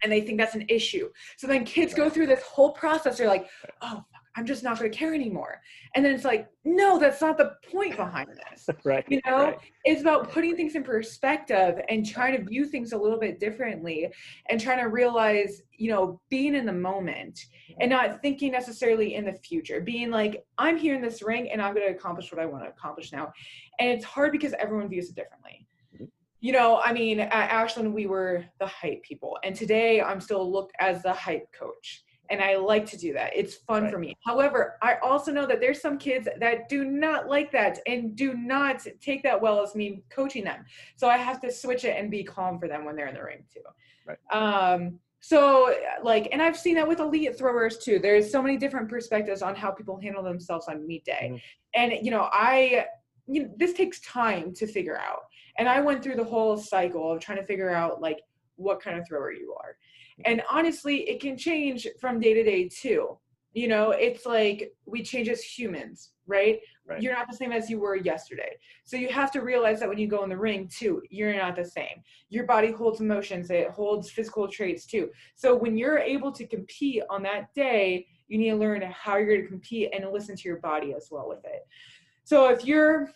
And they think that's an issue. So then kids go through this whole process. They're like, oh, I'm just not going to care anymore. And then it's like, no, that's not the point behind this. Right. It's about putting things in perspective and trying to view things a little bit differently and trying to realize, being in the moment and not thinking necessarily in the future, being like, I'm here in this ring and I'm going to accomplish what I want to accomplish now. And it's hard because everyone views it differently. At Ashland, we were the hype people. And today I'm still looked as the hype coach. And I like to do that. It's fun for me. However, I also know that there's some kids that do not like that and do not take that well as me coaching them. So I have to switch it and be calm for them when they're in the ring too. And I've seen that with elite throwers too. There's so many different perspectives on how people handle themselves on meet day. And, this takes time to figure out. And I went through the whole cycle of trying to figure out like what kind of thrower you are. And honestly, it can change from day to day too. It's like we change as humans, right? You're not the same as you were yesterday. So you have to realize that when you go in the ring too, you're not the same. Your body holds emotions. It holds physical traits too. So when you're able to compete on that day, you need to learn how you're going to compete and listen to your body as well with it. So if you're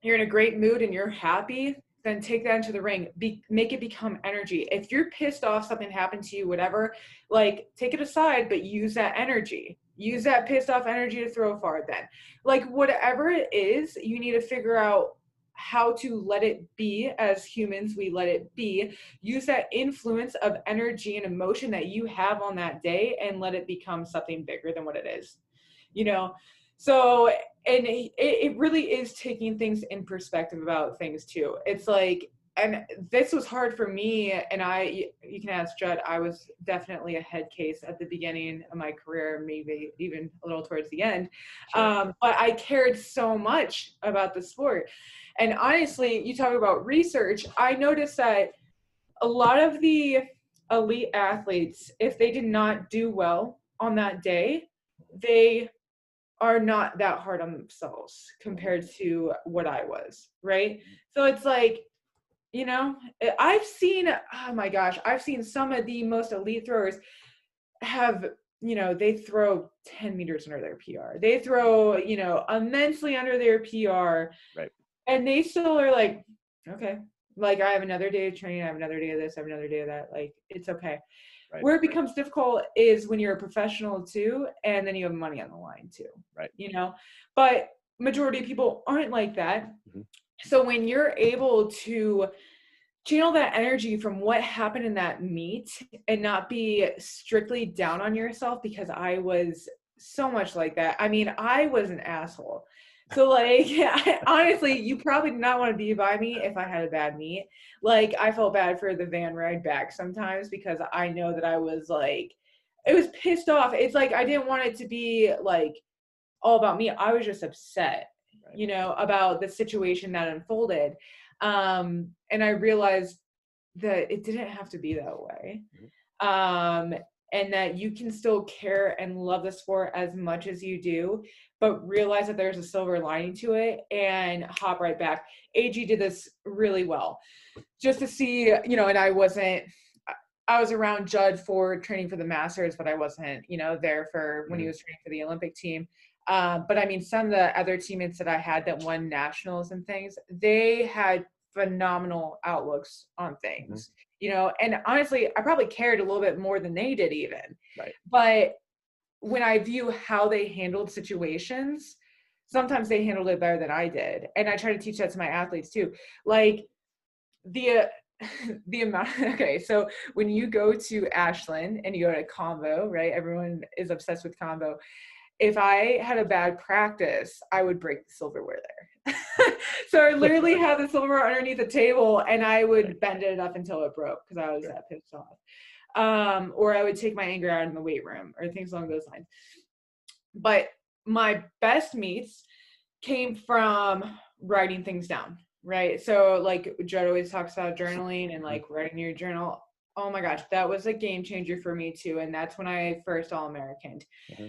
you're in a great mood and you're happy, then take that into the ring. Make it become energy. If you're pissed off, something happened to you, whatever, like take it aside, but use that energy. Use that pissed off energy to throw far then. Like whatever it is, you need to figure out how to let it be. As humans, we let it be. Use that influence of energy and emotion that you have on that day and let it become something bigger than what it is, you know? So, and it really is taking things in perspective about things too. It's like, and this was hard for me, and you can ask Jud, I was definitely a head case at the beginning of my career, maybe even a little towards the end. Sure. But I cared so much about the sport. And honestly, you talk about research, I noticed that a lot of the elite athletes, if they did not do well on that day, they are not that hard on themselves compared to what I was, right? So it's like, you know, I've seen, oh my gosh, I've seen some of the most elite throwers have, you know, they throw 10 meters under their PR. They throw, you know, immensely under their PR. Right. And they still are like, okay, like I have another day of training, I have another day of this, I have another day of that. Like, it's okay. Right. Where it becomes difficult is when you're a professional too, and then you have money on the line too. Right. You know, but majority of people aren't like that. Mm-hmm. So when you're able to channel that energy from what happened in that meet and not be strictly down on yourself, because I was so much like that. I mean, I was an asshole. So like, honestly, you probably did not want to be by me if I had a bad meet. Like I felt bad for the van ride back sometimes because I know that I was like, it was pissed off. It's like, I didn't want it to be like all about me. I was just upset, Right. you know, about the situation that unfolded. And I realized that it didn't have to be that way. And that you can still care and love the sport as much as you do, but realize that there's a silver lining to it and hop right back. AG did this really well. Just to see, you know, and I was around Jud for training for the Masters, but I wasn't, you know, there for when he was training for the Olympic team. But I mean, some of the other teammates that I had that won nationals and things, they had phenomenal outlooks on things, you know, and honestly, I probably cared a little bit more than they did even. Right. But when I view how they handled situations, sometimes they handled it better than I did. And I try to teach that to my athletes too. Like the amount, okay, so when you go to Ashland and you go to combo, right? Everyone is obsessed with combo. If I had a bad practice, I would break the silverware there. So I literally have the silverware underneath the table and I would bend it up until it broke because I was that pissed off. Or I would take my anger out in the weight room or things along those lines. But my best meets came from writing things down, right? So like Jud always talks about journaling and like writing your journal. Oh my gosh, that was a game changer for me too. And that's when I first All-Americaned.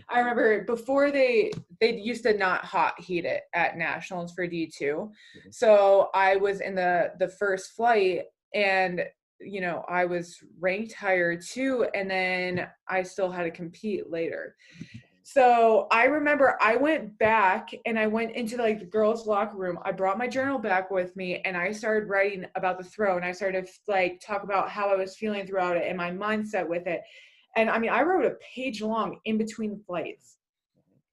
I remember before they used to not hot heat it at nationals for D2. So I was in the first flight and, you know, I was ranked higher too. And then I still had to compete later. So I remember I went back and I went into like the girls' locker room. I brought my journal back with me and I started writing about the throw and I started to like talk about how I was feeling throughout it and my mindset with it. And I mean, I wrote a page long in between flights.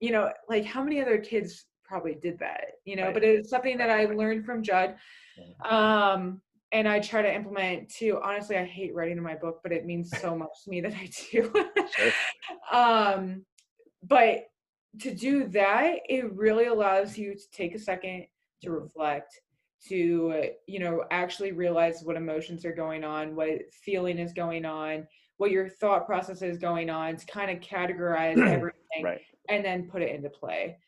You know, like how many other kids probably did that, you know, but it's something that I learned from Jud. And I try to implement too. Honestly, I hate writing in my book, but it means so much to me that I do. Sure. But to do that, it really allows you to take a second to reflect, to, you know, actually realize what emotions are going on, what feeling is going on, what your thought process is going on, to kind of categorize everything and then put it into play.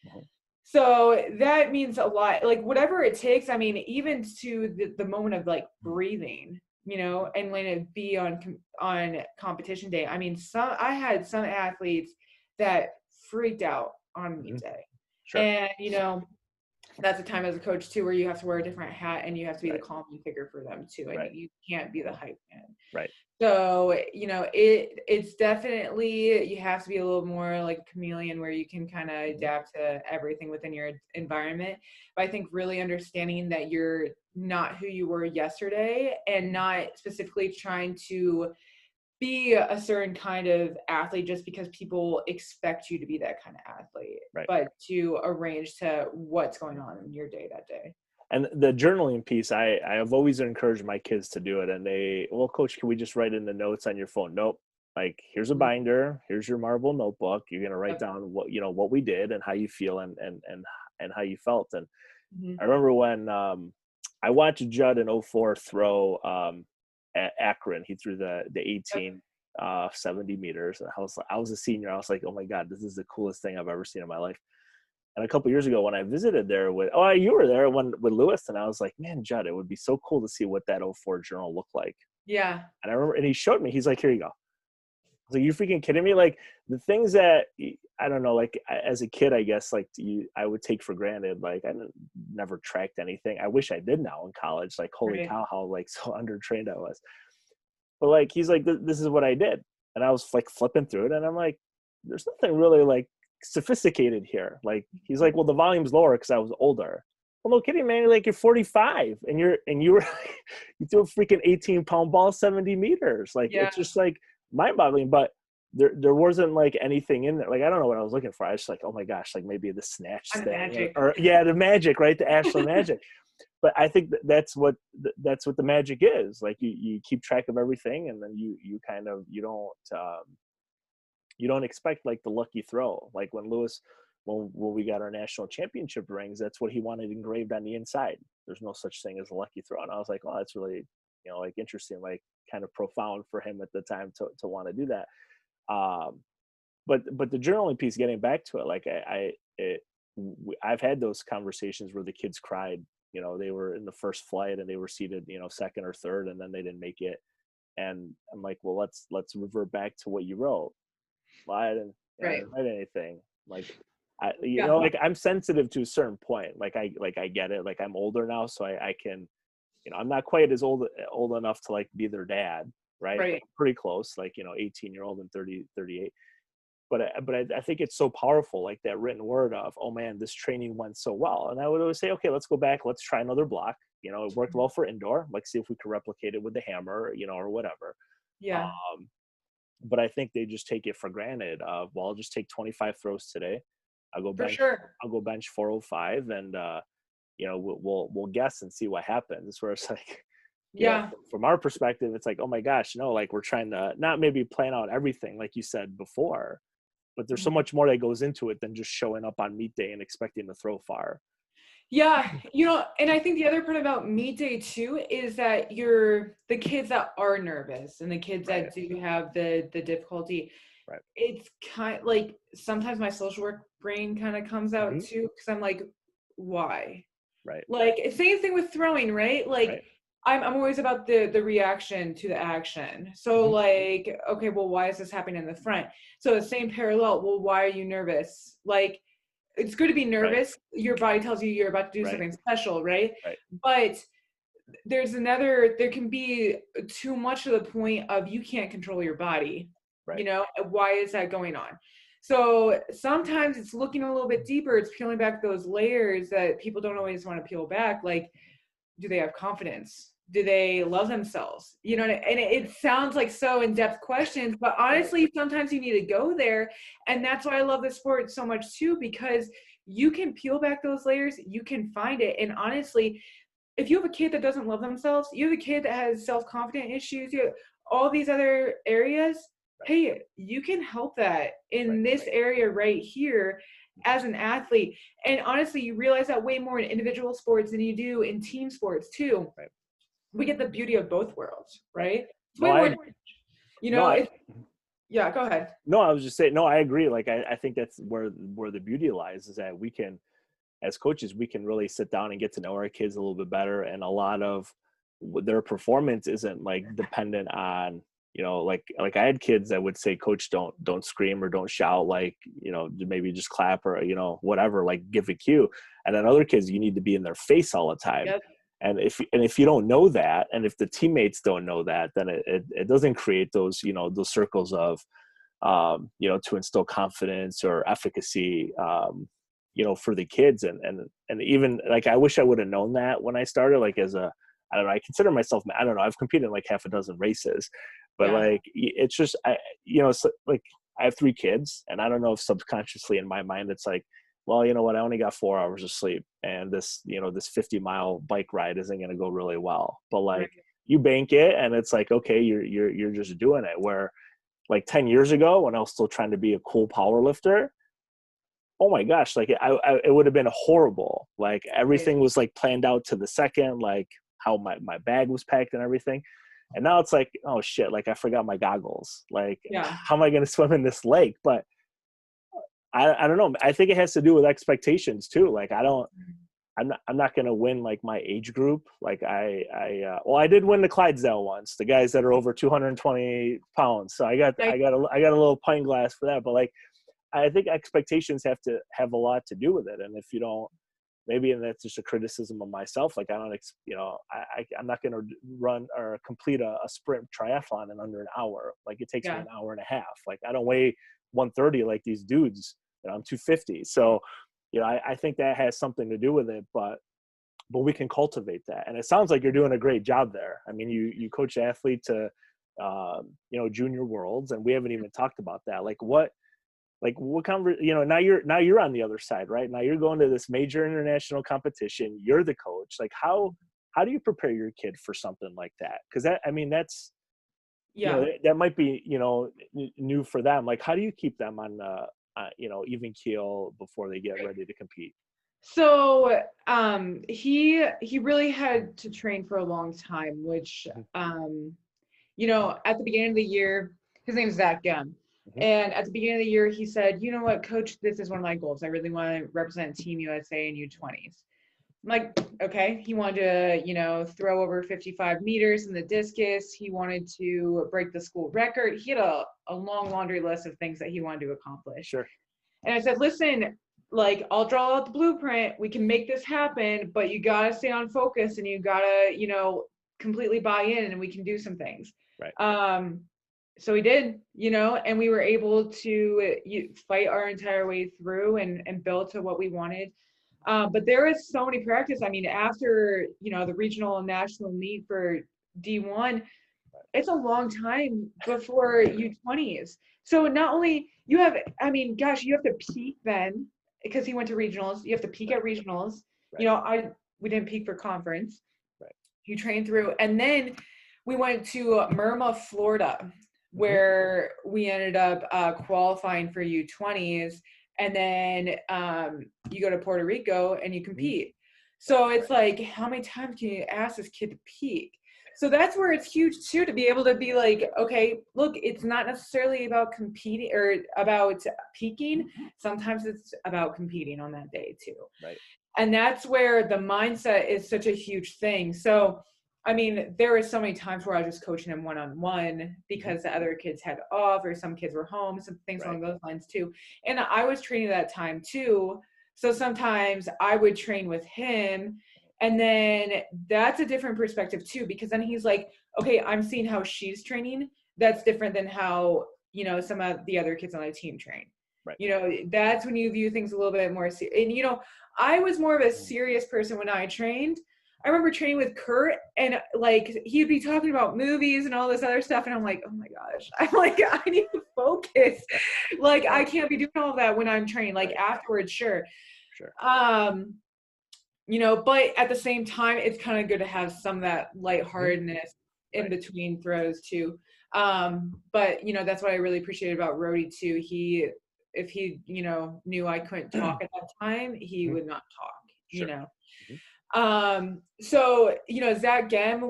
So that means a lot, like whatever it takes. I mean, even to the moment of like breathing, you know, and letting it be on competition day. I mean, I had some athletes that freaked out on meet day. And, you know, that's a time as a coach too, where you have to wear a different hat and you have to be the Right. calming figure for them too. And Right. you can't be the hype man. Right. So, it's definitely, you have to be a little more like a chameleon where you can kind of adapt to everything within your environment. But I think really understanding that you're not who you were yesterday and not specifically trying to be a certain kind of athlete just because people expect you to be that kind of athlete, Right. but to arrange to what's going on in your day that day. And the journaling piece, I have always encouraged my kids to do it. And well, coach, can we just write in the notes on your phone? Nope. Like, here's a Mhm. binder, here's your marble notebook. You're going to write Yep. down what we did and how you feel and how you felt. And Mhm. I remember when I watched Jud in '04 throw at Akron. He threw the Yep. 18 70 meters. And I was a senior. I was like, oh my God, this is the coolest thing I've ever seen in my life. And a couple years ago when I visited there you were there with Lewis, and I was like, man, Jud, it would be so cool to see what that '04 journal looked like. Yeah. And I remember, and he showed me, he's like, here you go. I was like, you freaking kidding me? Like, the things that, I don't know, like as a kid, I guess, like I would take for granted. Like, never tracked anything. I wish I did now in college. Like, holy Right. cow, how like so undertrained I was. But like, he's like, this is what I did. And I was like flipping through it, and I'm like, there's nothing really like sophisticated here. Like, he's like, well, the volume's lower because I was older. Well, no kidding, man. Like, you're 45 and you were you threw a freaking 18-pound ball 70 meters. Like, Yeah. it's just like mind-boggling. But there wasn't like anything in there. Like, I don't know what I was looking for. I was just like, oh my gosh, like maybe the snatch I'm thing magic. or yeah, the magic, right? The Ashland magic. But I think that's what the magic is. Like, you keep track of everything, and then you kind of you don't expect like the lucky throw. Like when we got our national championship rings, that's what he wanted engraved on the inside. There's no such thing as a lucky throw. And I was like, oh, that's really, like interesting, like kind of profound for him at the time to want to do that. Um, but the journaling piece, getting back to it, like I've had those conversations where the kids cried. They were in the first flight and they were seated, second or third, and then they didn't make it. And I'm like, well, let's revert back to what you wrote. Well, I Right. didn't write anything. Like, Yeah. like I'm sensitive to a certain point. Like I get it. Like, I'm older now, so I can, I'm not quite as old enough to like be their dad, right? But Right. pretty close, like 18-year-old and 38. But I think it's so powerful, like that written word of, oh man, this training went so well. And I would always say, okay, let's go back, let's try another block. It worked well for indoor. Like, see if we could replicate it with the hammer, or whatever. Yeah. Um, but I think they just take it for granted of, well, I'll just take 25 throws today. I'll go For bench sure. I'll go bench 405, and we'll guess and see what happens. Where it's like, Yeah. from our perspective, it's like, oh my gosh, no, like we're trying to not maybe plan out everything like you said before, but there's so Mhm. much more that goes into it than just showing up on meet day and expecting to throw far. Yeah, and I think the other part about meet day too is that the kids that are nervous and the kids Right. that do have the difficulty, Right. it's kind of like sometimes my social work brain kind of comes out Mm-hmm. too because I'm like, why? Right. Like same thing with throwing, right? Like Right. I'm always about the reaction to the action. So Mm-hmm. like, okay, well, why is this happening in the front? So the same parallel. Well, why are you nervous? Like it's good to be Right. nervous. Your body tells you you're about to do Right. something special, right? Right. But there can be too much to the point of you can't control your body. Right. Why is that going on? So sometimes it's looking a little bit deeper. It's peeling back those layers that people don't always want to peel back. Like, do they have confidence? Do they love themselves? And it sounds like so in-depth questions, but honestly, sometimes you need to go there. And that's why I love this sport so much too, because you can peel back those layers, you can find it. And honestly, if you have a kid that doesn't love themselves, you have a kid that has self-confidence issues, you have all these other areas, hey, you can help that in this area right here as an athlete. And honestly, you realize that way more in individual sports than you do in team sports too. Right. We get the beauty of both worlds, right? It's No, way more, no, I, yeah, go ahead. no, I was just saying, no, I agree. Like, I think that's where the beauty lies, is that we can, as coaches, we can really sit down and get to know our kids a little bit better. And a lot of their performance isn't like dependent on you know, like I had kids that would say, coach, don't scream or don't shout, like, you know, maybe just clap or, you know, whatever, like give a cue. And then other kids, you need to be in their face all the time. Yep. And if you don't know that, and if the teammates don't know that, then it doesn't create those, you know, those circles of, you know, to instill confidence or efficacy, you know, for the kids. And even like, I wish I would have known that when I started, like as a, I don't know, I consider myself, I don't know, I've competed in like half a dozen races, but Yeah. like, it's just, you know, so like I have 3 kids, and I don't know if subconsciously in my mind, it's like, well, you know what, I only got 4 hours of sleep, and this, you know, this 50-mile bike ride isn't going to go really well, but like Right. you bank it, and it's like, okay, you're just doing it. Where like 10 years ago, when I was still trying to be a cool power lifter, oh my gosh, like it would have been horrible. Like everything was like planned out to the second, like how my bag was packed and everything. And now it's like, oh shit, like I forgot my goggles. Like, Yeah. how am I going to swim in this lake? But I don't know. I think it has to do with expectations too. Like I'm not going to win like my age group. Like well, I did win the Clydesdale once, the guys that are over 220 pounds. So I got a little pint glass for that. But like, I think expectations have to have a lot to do with it. And if you don't, maybe, and that's just a criticism of myself, like I don't, you know, I'm not going to run or complete a sprint triathlon in under an hour. Like it takes me an hour and a half. Like I don't weigh 130 like these dudes, you know, I'm 250. So, you know, I think that has something to do with it, but we can cultivate that. And it sounds like you're doing a great job there. I mean, you coach athlete to, you know, junior worlds, and we haven't even talked about that. Like what you know, now you're on the other side, right? Now you're going to this major international competition. You're the coach. Like how do you prepare your kid for something like that? Because that, I mean, that's, you know, that might be, you know, new for them. Like how do you keep them on, you know, even keel before they get ready to compete? So he really had to train for a long time, which you know, at the beginning of the year, his name is Zach Gum. And at the beginning of the year, he said, you know what, coach, this is one of my goals. I really want to represent Team USA in U20s. I'm like, okay. He wanted to, you know, throw over 55 meters in the discus. He wanted to break the school record. He had a long laundry list of things that he wanted to accomplish. Sure. And I said, listen, like, I'll draw out the blueprint. We can make this happen, but you got to stay on focus and you got to, you know, completely buy in, and we can do some things. Right. So we did, you know, and we were able to fight our entire way through and build to what we wanted. But there is so many practice. I mean, after, you know, the regional and national meet for D1, it's a long time before U20s. So not only you have, I mean, gosh, you have to peak then, because he went to regionals. You have to peak at regionals. Right. You know, we didn't peak for conference. Right. You trained through, and then we went to Myrna, Florida, where we ended up qualifying for U20s, and then you go to Puerto Rico and you compete. So it's like, how many times can you ask this kid to peak? So that's where it's huge too, to be able to be like, okay, look, it's not necessarily about competing or about peaking. Sometimes it's about competing on that day too. Right. And that's where the mindset is such a huge thing. So I mean, there were so many times where I was just coaching him one-on-one because the other kids had off or some kids were home, some things along those lines too. And I was training at that time too. So sometimes I would train with him, and then that's a different perspective too, because then he's like, okay, I'm seeing how she's training. That's different than how, you know, some of the other kids on the team train. Right. You know, that's when you view things a little bit more and, you know, I was more of a serious person when I trained. I remember training with Kurt, and like he'd be talking about movies and all this other stuff, and I'm like, oh my gosh, I'm like, I need to focus. Like I can't be doing all that when I'm training. Like afterwards, sure. You know, but at the same time, it's kind of good to have some of that lightheartedness in between throws too. But you know, that's what I really appreciated about Rody too. If he, you know, knew I couldn't talk at that time, he would not talk. You know. So, you know, Zach Gem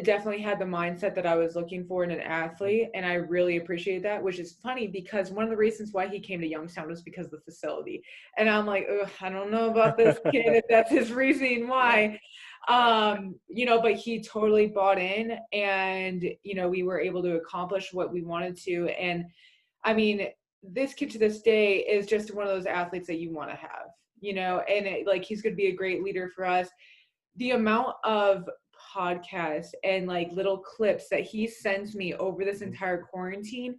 definitely had the mindset that I was looking for in an athlete, and I really appreciate that, which is funny because one of the reasons why he came to Youngstown was because of the facility. And I'm like, I don't know about this kid if that's his reasoning why. But he totally bought in, and, we were able to accomplish what we wanted to. And I mean, this kid to this day is just one of those athletes that you want to have, and he's going to be a great leader for us. The amount of podcasts and little clips that he sends me over this entire quarantine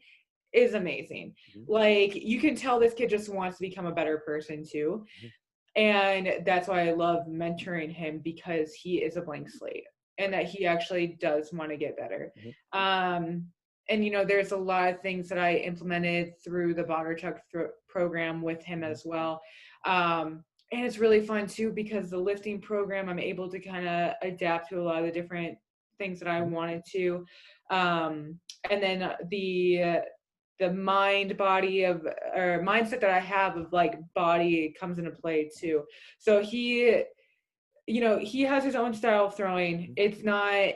is amazing. You can tell this kid just wants to become a better person too. And that's why I love mentoring him, because he is a blank slate and that he actually does want to get better. And there's a lot of things that I implemented through the Bondarchuk program with him as well. And it's really fun too, because the lifting program, I'm able to kind of adapt to a lot of the different things that I wanted to. And then the mindset that I have of body comes into play too. So he has his own style of throwing. It's not,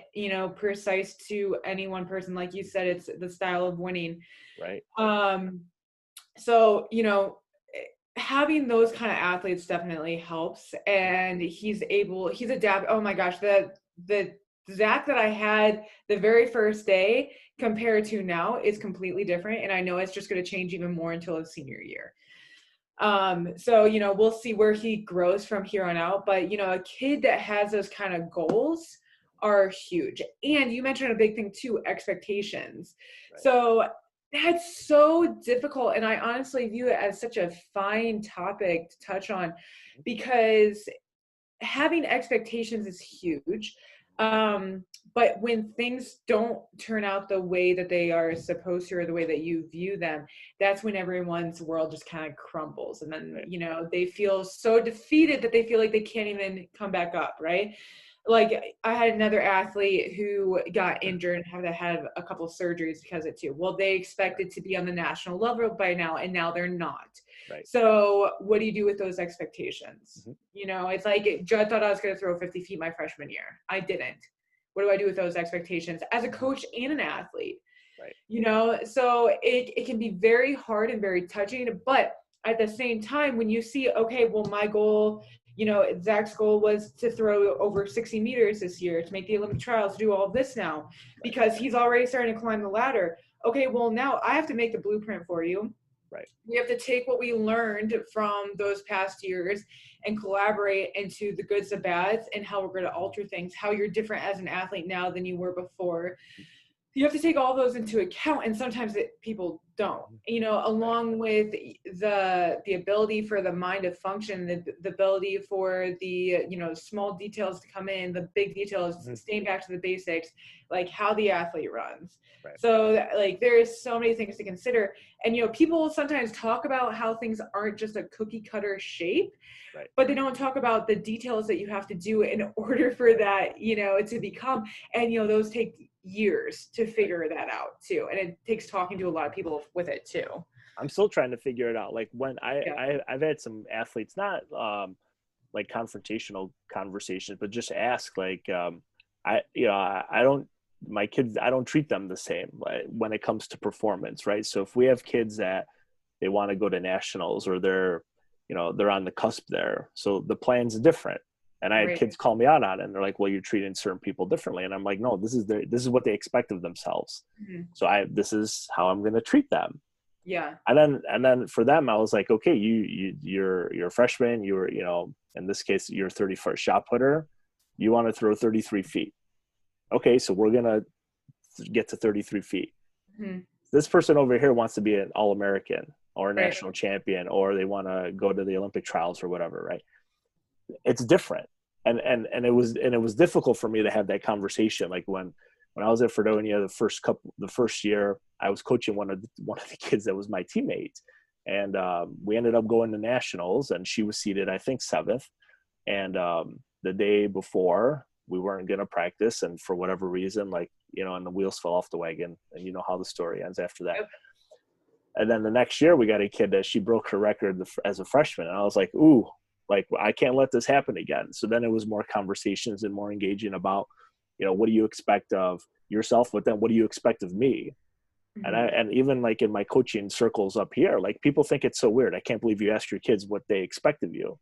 precise to any one person. Like you said, it's the style of winning. Right. So, having those kind of athletes definitely helps. And he's adapted. Oh my gosh, the Zach that I had the very first day compared to now is completely different. And I know it's just going to change even more until his senior year. So, we'll see where he grows from here on out. But, a kid that has those kind of goals are huge. And you mentioned a big thing too, expectations. Right. So that's so difficult. And I honestly view it as such a fine topic to touch on, because having expectations is huge. But when things don't turn out the way that they are supposed to, or the way that you view them, that's when everyone's world just kind of crumbles. And then, they feel so defeated that they feel like they can't even come back up. Right. Like I had another athlete who got injured and had to have a couple of surgeries because of it too. Well, they expected to be on the national level by now, and now they're not. Right. So what do you do with those expectations? It's like Jud thought I was going to throw 50 feet my freshman year. I didn't. What do I do with those expectations as a coach and an athlete? Right. So it can be very hard and very touching, but at the same time, when you see, okay, well, my goal, Zach's goal was to throw over 60 meters this year, to make the Olympic trials, to do all of this now, because he's already starting to climb the ladder. Okay, well, now I have to make the blueprint for you. Right. We have to take what we learned from those past years and collaborate into the goods and bads, and how we're going to alter things, how you're different as an athlete now than you were before. You have to take all those into account, and sometimes people don't, along with the ability for the mind to function, the ability for the, small details to come in, the big details, staying back to the basics, like how the athlete runs. Right. So there's so many things to consider. And, people sometimes talk about how things aren't just a cookie cutter shape, right, but they don't talk about the details that you have to do in order for that, to become, and, those take years to figure that out too. And it takes talking to a lot of people with it too. I'm still trying to figure it out. Like when I've had some athletes, not like confrontational conversations, but just ask I don't treat them the same when it comes to performance. Right. So if we have kids that they want to go to nationals, or they're on the cusp there, so the plan's different. And I had kids call me out on it, and they're like, well, you're treating certain people differently. And I'm like, no, this is what they expect of themselves. So this is how I'm going to treat them. Yeah. And then for them, I was like, okay, you're a freshman, you're, in this case, you're 31st shot putter. You want to throw 33 feet. Okay. So we're going to get to 33 feet. This person over here wants to be an All-American or a national champion, or they want to go to the Olympic trials or whatever. Right. It's different. And it was difficult for me to have that conversation. Like when I was at Fredonia, the first year, I was coaching one of the kids that was my teammate, and we ended up going to nationals, and she was seated, I think, 7th. And the day before, we weren't going to practice, and for whatever reason, and the wheels fell off the wagon, and you know how the story ends after that. Yep. And then the next year, we got a kid that she broke her record as a freshman, and I was like, ooh. I can't let this happen again. So then it was more conversations and more engaging about, what do you expect of yourself? But then what do you expect of me? And even in my coaching circles up here, people think it's so weird. I can't believe you ask your kids what they expect of you.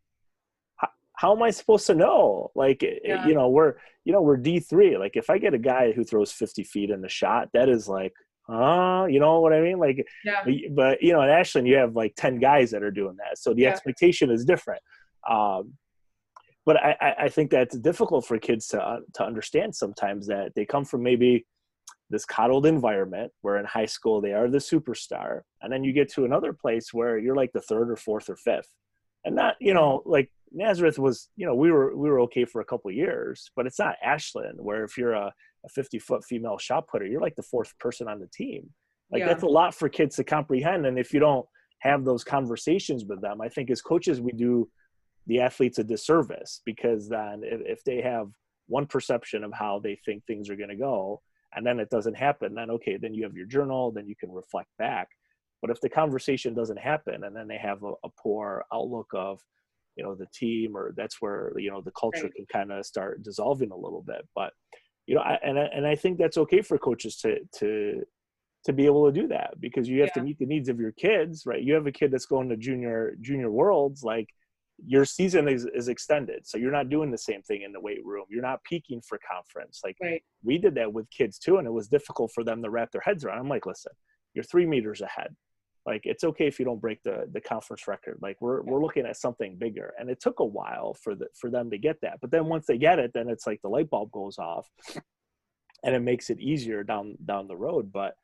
how am I supposed to know? Like, Yeah. we're D3. Like, if I get a guy who throws 50 feet in the shot, that is like, you know what I mean? Like, Yeah. but in Ashland, you have like 10 guys that are doing that. So the Yeah. expectation is different. But I think that's difficult for kids to understand sometimes, that they come from maybe this coddled environment where in high school they are the superstar. And then you get to another place where you're like the third or fourth or fifth. And not, like Nazareth was, we were okay for a couple of years, but it's not Ashland, where if you're a 50-foot female shot putter, you're like the fourth person on the team. Like, Yeah. that's a lot for kids to comprehend. And if you don't have those conversations with them, I think as coaches, we do the athletes a disservice, because then if they have one perception of how they think things are going to go, and then it doesn't happen, then okay, then you have your journal, then you can reflect back. But if the conversation doesn't happen, and then they have a poor outlook of, the team, or that's where, the culture Right. can kind of start dissolving a little bit. But, I think that's okay for coaches to be able to do that, because you have to meet the needs of your kids, right? You have a kid that's going to junior worlds, like, your season is extended. So you're not doing the same thing in the weight room. You're not peaking for conference. Like, Right. we did that with kids too. And it was difficult for them to wrap their heads around. I'm like, listen, you're 3 meters ahead. Like, it's okay if you don't break the conference record. Like, we're looking at something bigger. And it took a while for them to get that. But then once they get it, then it's like the light bulb goes off, and it makes it easier down the road. But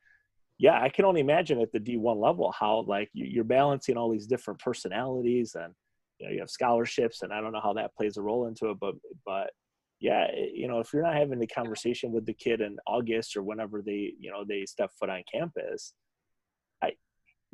yeah, I can only imagine at the D1 level how, like, you're balancing all these different personalities, and you have scholarships, and I don't know how that plays a role into it, but yeah, if you're not having the conversation with the kid in August or whenever they step foot on campus,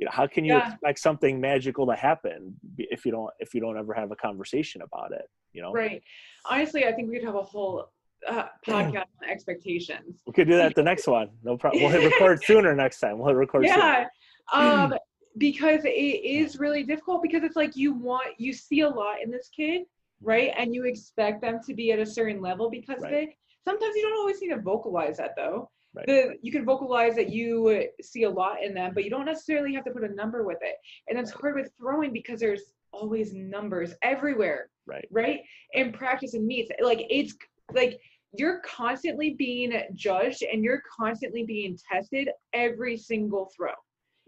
how can you expect something magical to happen if you don't ever have a conversation about it? Right. Honestly, I think we could have a whole podcast on expectations. We could do that the next one. No problem. We'll hit record sooner next time. We'll hit record sooner. Because it is really difficult, because it's like you see a lot in this kid, right? And you expect them to be at a certain level because of it. Sometimes you don't always need to vocalize that, though. Right. You can vocalize that you see a lot in them, but you don't necessarily have to put a number with it. And it's hard with throwing, because there's always numbers everywhere, right? In practice and meets, like, it's like you're constantly being judged and you're constantly being tested every single throw.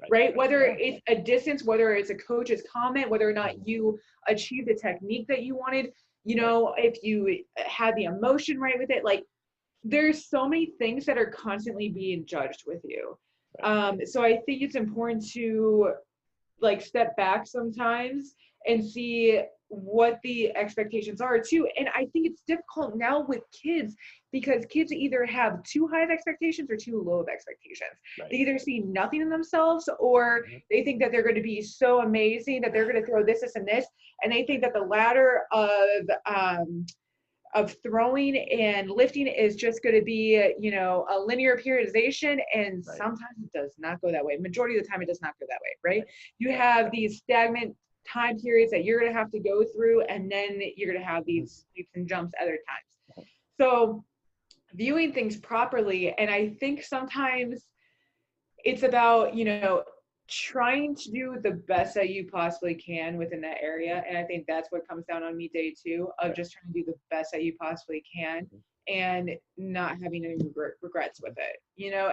Right? Whether it's a distance, whether it's a coach's comment, whether or not you achieved the technique that you wanted, if you had the emotion right with it, like, there's so many things that are constantly being judged with you. So I think it's important to, like, step back sometimes and see what the expectations are too. And I think it's difficult now with kids, because kids either have too high of expectations or too low of expectations. They either see nothing in themselves, or they think that they're going to be so amazing that they're going to throw this, and this, and they think that the ladder of throwing and lifting is just going to be, a linear periodization. And sometimes it does not go that way. Majority of the time, it does not go that way, right? You have these stagnant time periods that you're going to have to go through, and then you're going to have these leaps and jumps other times. So viewing things properly, and I think sometimes it's about, trying to do the best that you possibly can within that area. And I think that's what comes down on meet day too, of just trying to do the best that you possibly can and not having any regrets with it,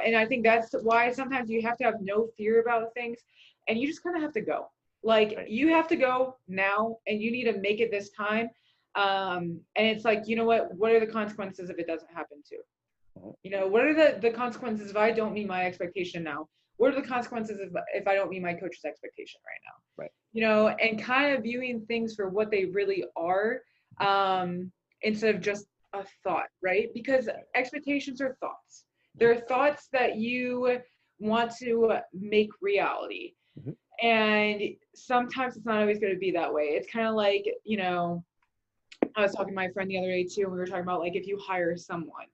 And I think that's why sometimes you have to have no fear about things, and you just kind of have to go. Like, you have to go now, and you need to make it this time. And it's like, what are the consequences if it doesn't happen too? What are the consequences if I don't meet my expectation now? What are the consequences if I don't meet my coach's expectation right now? And kind of viewing things for what they really are, instead of just a thought, right? Because expectations are thoughts. They're thoughts that you want to make reality. And sometimes it's not always going to be that way. It's kind of like, I was talking to my friend the other day too, and we were talking about, like, if you hire someone,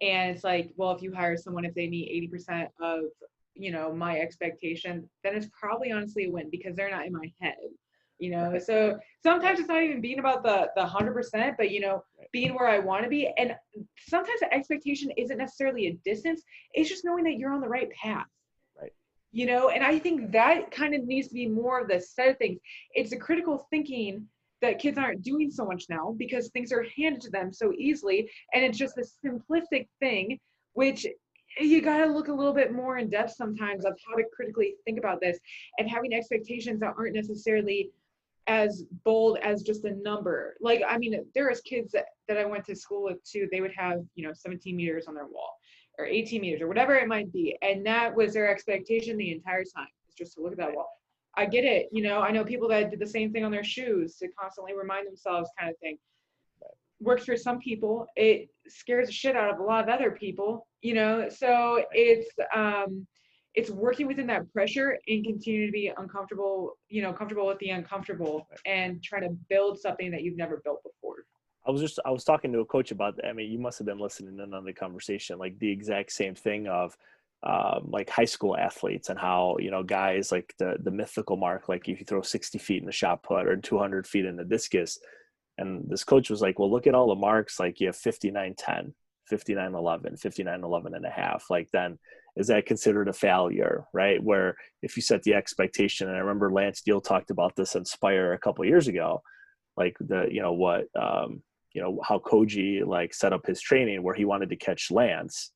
and it's like, well, if you hire someone, if they meet 80% of, my expectation, then it's probably honestly a win, because they're not in my head, So sometimes it's not even being about the 100%, but, being where I want to be. And sometimes the expectation isn't necessarily a distance. It's just knowing that you're on the right path. And I think that kind of needs to be more of the set of things. It's a critical thinking that kids aren't doing so much now because things are handed to them so easily. And it's just this simplistic thing, which you got to look a little bit more in depth sometimes of how to critically think about this, and having expectations that aren't necessarily as bold as just a number. Like, I mean, there was kids that I went to school with too, they would have, 17 meters on their wall or 18 meters or whatever it might be. And that was their expectation the entire time, is just to look at that wall. I get it. I know people that did the same thing on their shoes to constantly remind themselves, kind of thing. Works for some people. It scares the shit out of a lot of other people, so it's working within that pressure and continue to be uncomfortable, comfortable with the uncomfortable, and trying to build something that you've never built before. I was talking to a coach about that. I mean, you must have been listening in on the conversation, like the exact same thing of like high school athletes, and how, guys like the mythical mark, like if you throw 60 feet in the shot put or 200 feet in the discus. And this coach was like, well, look at all the marks. Like you have 59-10, 59-11, 59-11 and a half. Like, then is that considered a failure, right? Where if you set the expectation, and I remember Lance Steele talked about this in Spire a couple of years ago, like how Koji like set up his training where he wanted to catch Lance,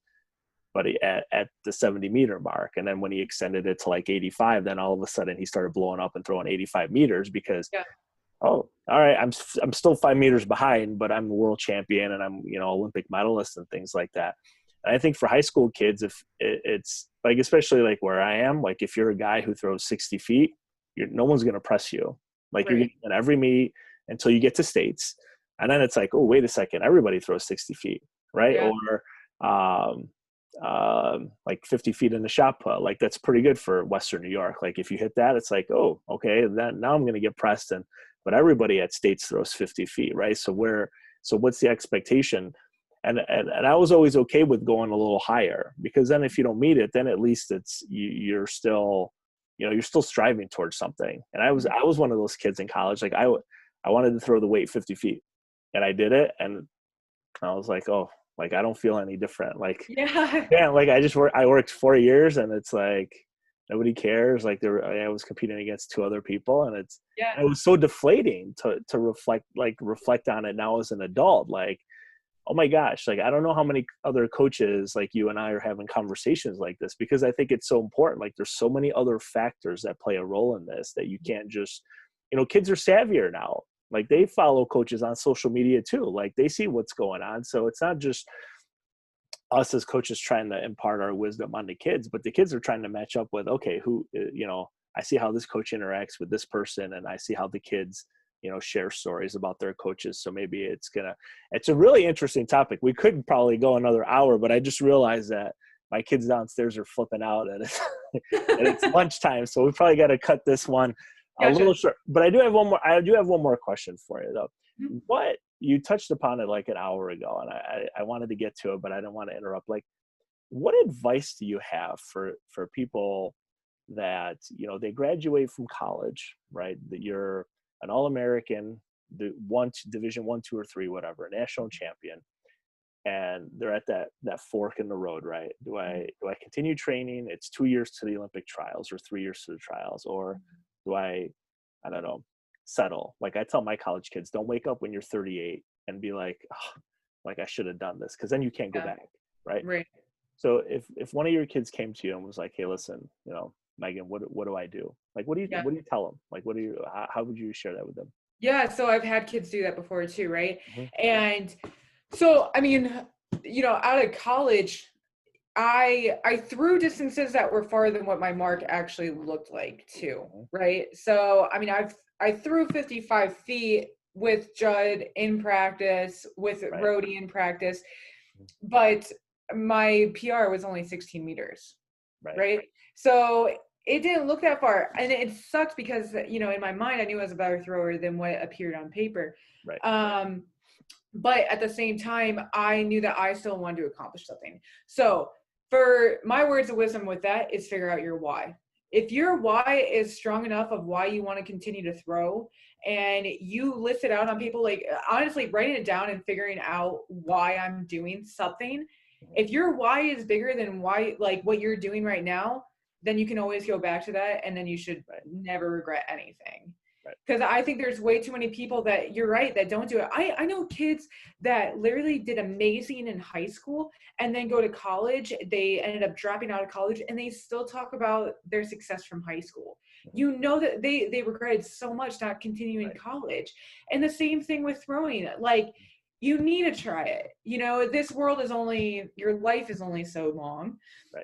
but at the 70 meter mark. And then when he extended it to like 85, then all of a sudden he started blowing up and throwing 85 meters because, oh, all right, I'm still 5 meters behind, but I'm the world champion and I'm, Olympic medalist and things like that. And I think for high school kids, if it's like, especially like where I am, like if you're a guy who throws 60 feet, no one's going to press you. Like you're getting in every meet until you get to states. And then it's like, oh, wait a second, everybody throws 60 feet, right? Yeah. Or like 50 feet in the shot put, like that's pretty good for Western New York. Like if you hit that, it's like, oh, okay, then now I'm going to get pressed. But everybody at states throws 50 feet, right? So what's the expectation? And I was always okay with going a little higher, because then if you don't meet it, then at least it's you're still, you're still striving towards something. And I was one of those kids in college. Like I wanted to throw the weight 50 feet, and I did it, and I was like, oh, like I don't feel any different. Like like I worked 4 years, and it's like nobody cares. Like I was competing against 2 other people, and it was so deflating to reflect on it now as an adult. Like, oh my gosh, like I don't know how many other coaches like you and I are having conversations like this, because I think it's so important. Like there's so many other factors that play a role in this, that you can't just, kids are savvier now. Like they follow coaches on social media too. Like they see what's going on. So it's not just us as coaches trying to impart our wisdom on the kids, but the kids are trying to match up with, okay, who, I see how this coach interacts with this person, and I see how the kids, share stories about their coaches. So maybe it's a really interesting topic. We could probably go another hour, but I just realized that my kids downstairs are flipping out and it's lunchtime. So we probably got to cut this one a little short, but I do have one more question for you though. Mm-hmm. What you touched upon it like an hour ago, and I wanted to get to it, but I didn't want to interrupt. Like, what advice do you have for people that, they graduate from college, right? That you're an All-American, Division 1, 2, or 3, whatever, national champion, and they're at that fork in the road, right? Do I continue training? It's 2 years to the Olympic trials, or 3 years to the trials, or do I don't know, settle? Like I tell my college kids, don't wake up when you're 38 and be like, oh, like I should have done this, because then you can't go back, right? Right. So if one of your kids came to you and was like, hey, listen, Megan, what do I do? Like, what do you tell them? Like, how would you share that with them? Yeah. So I've had kids do that before too. Right. Mm-hmm. And so, I mean, out of college, I threw distances that were farther than what my mark actually looked like too. Right. So, I mean, I threw 55 feet with Jud in practice, with Rody in practice, but my PR was only 16 meters. Right. So it didn't look that far, and it sucked because, in my mind, I knew I was a better thrower than what appeared on paper. Right. But at the same time, I knew that I still wanted to accomplish something. So for my words of wisdom with that is figure out your why. If your why is strong enough of why you want to continue to throw, and you list it out on people, like honestly writing it down and figuring out why I'm doing something. If your why is bigger than why, like what you're doing right now, then you can always go back to that, and then you should never regret anything. Because I think there's way too many people that, you're right, that don't do it. I know kids that literally did amazing in high school and then go to college. They ended up dropping out of college and they still talk about their success from high school. You know that they regretted so much not continuing college. And the same thing with throwing. Like, you need to try it. You know, this world is only, your life is only so long.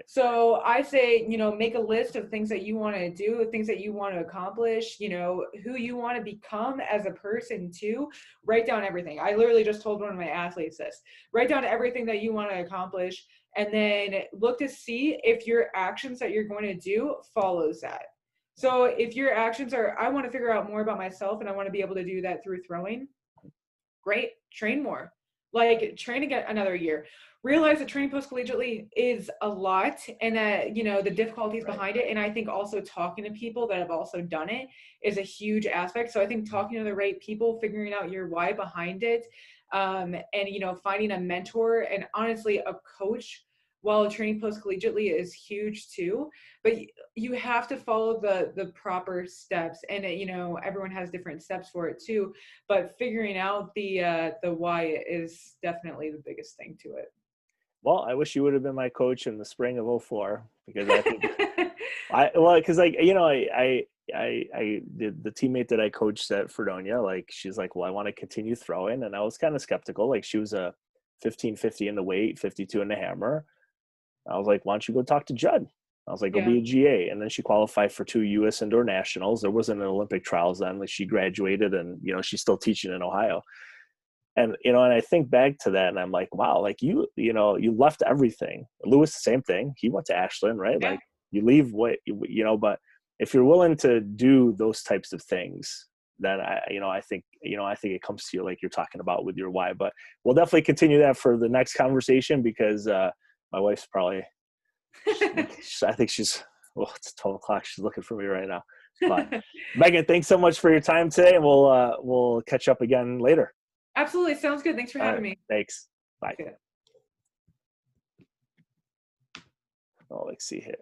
So I say, you know, make a list of things that you want to do, things that you want to accomplish, you know, who you want to become as a person too. Write down everything. I literally just told one of my athletes this. Write down everything that you want to accomplish and then look to see if your actions that you're going to do follows that. So if your actions are, I want to figure out more about myself and I want to be able to do that through throwing, great, train more. Like, train again another year. Realize that training post-collegiately is a lot and that, you know, the difficulties behind it. And I think also talking to people that have also done it is a huge aspect. So I think talking to the right people, figuring out your why behind it, and, you know, finding a mentor and honestly a coach while training post-collegiately is huge too. But you have to follow the proper steps, and you know, everyone has different steps for it too. But figuring out the why is definitely the biggest thing to it. Well, I wish you would have been my coach in the spring of 04, because I think because like, you know, the teammate that I coached at Fredonia, like, she's like, well, I want to continue throwing. And I was kind of skeptical. Like, she was a 1550 in the weight, 52 in the hammer. I was like, why don't you go talk to Jud? I was like, go be a GA. And then she qualified for 2 U.S. indoor nationals. There wasn't an Olympic trials then. Like, she graduated and, you know, she's still teaching in Ohio. And, you know, and I think back to that and I'm like, wow, like, you know, you left everything. Lewis, the same thing. He went to Ashland, right? Yeah. Like, you leave what, you know, but if you're willing to do those types of things, then I think it comes to you, like you're talking about with your why. But we'll definitely continue that for the next conversation, because my wife's probably, I think she's, well, it's 12 o'clock. She's looking for me right now. But Megan, thanks so much for your time today, and we'll catch up again later. Absolutely. Sounds good. Thanks for having me. Thanks. Bye. Okay. Oh, let's see here.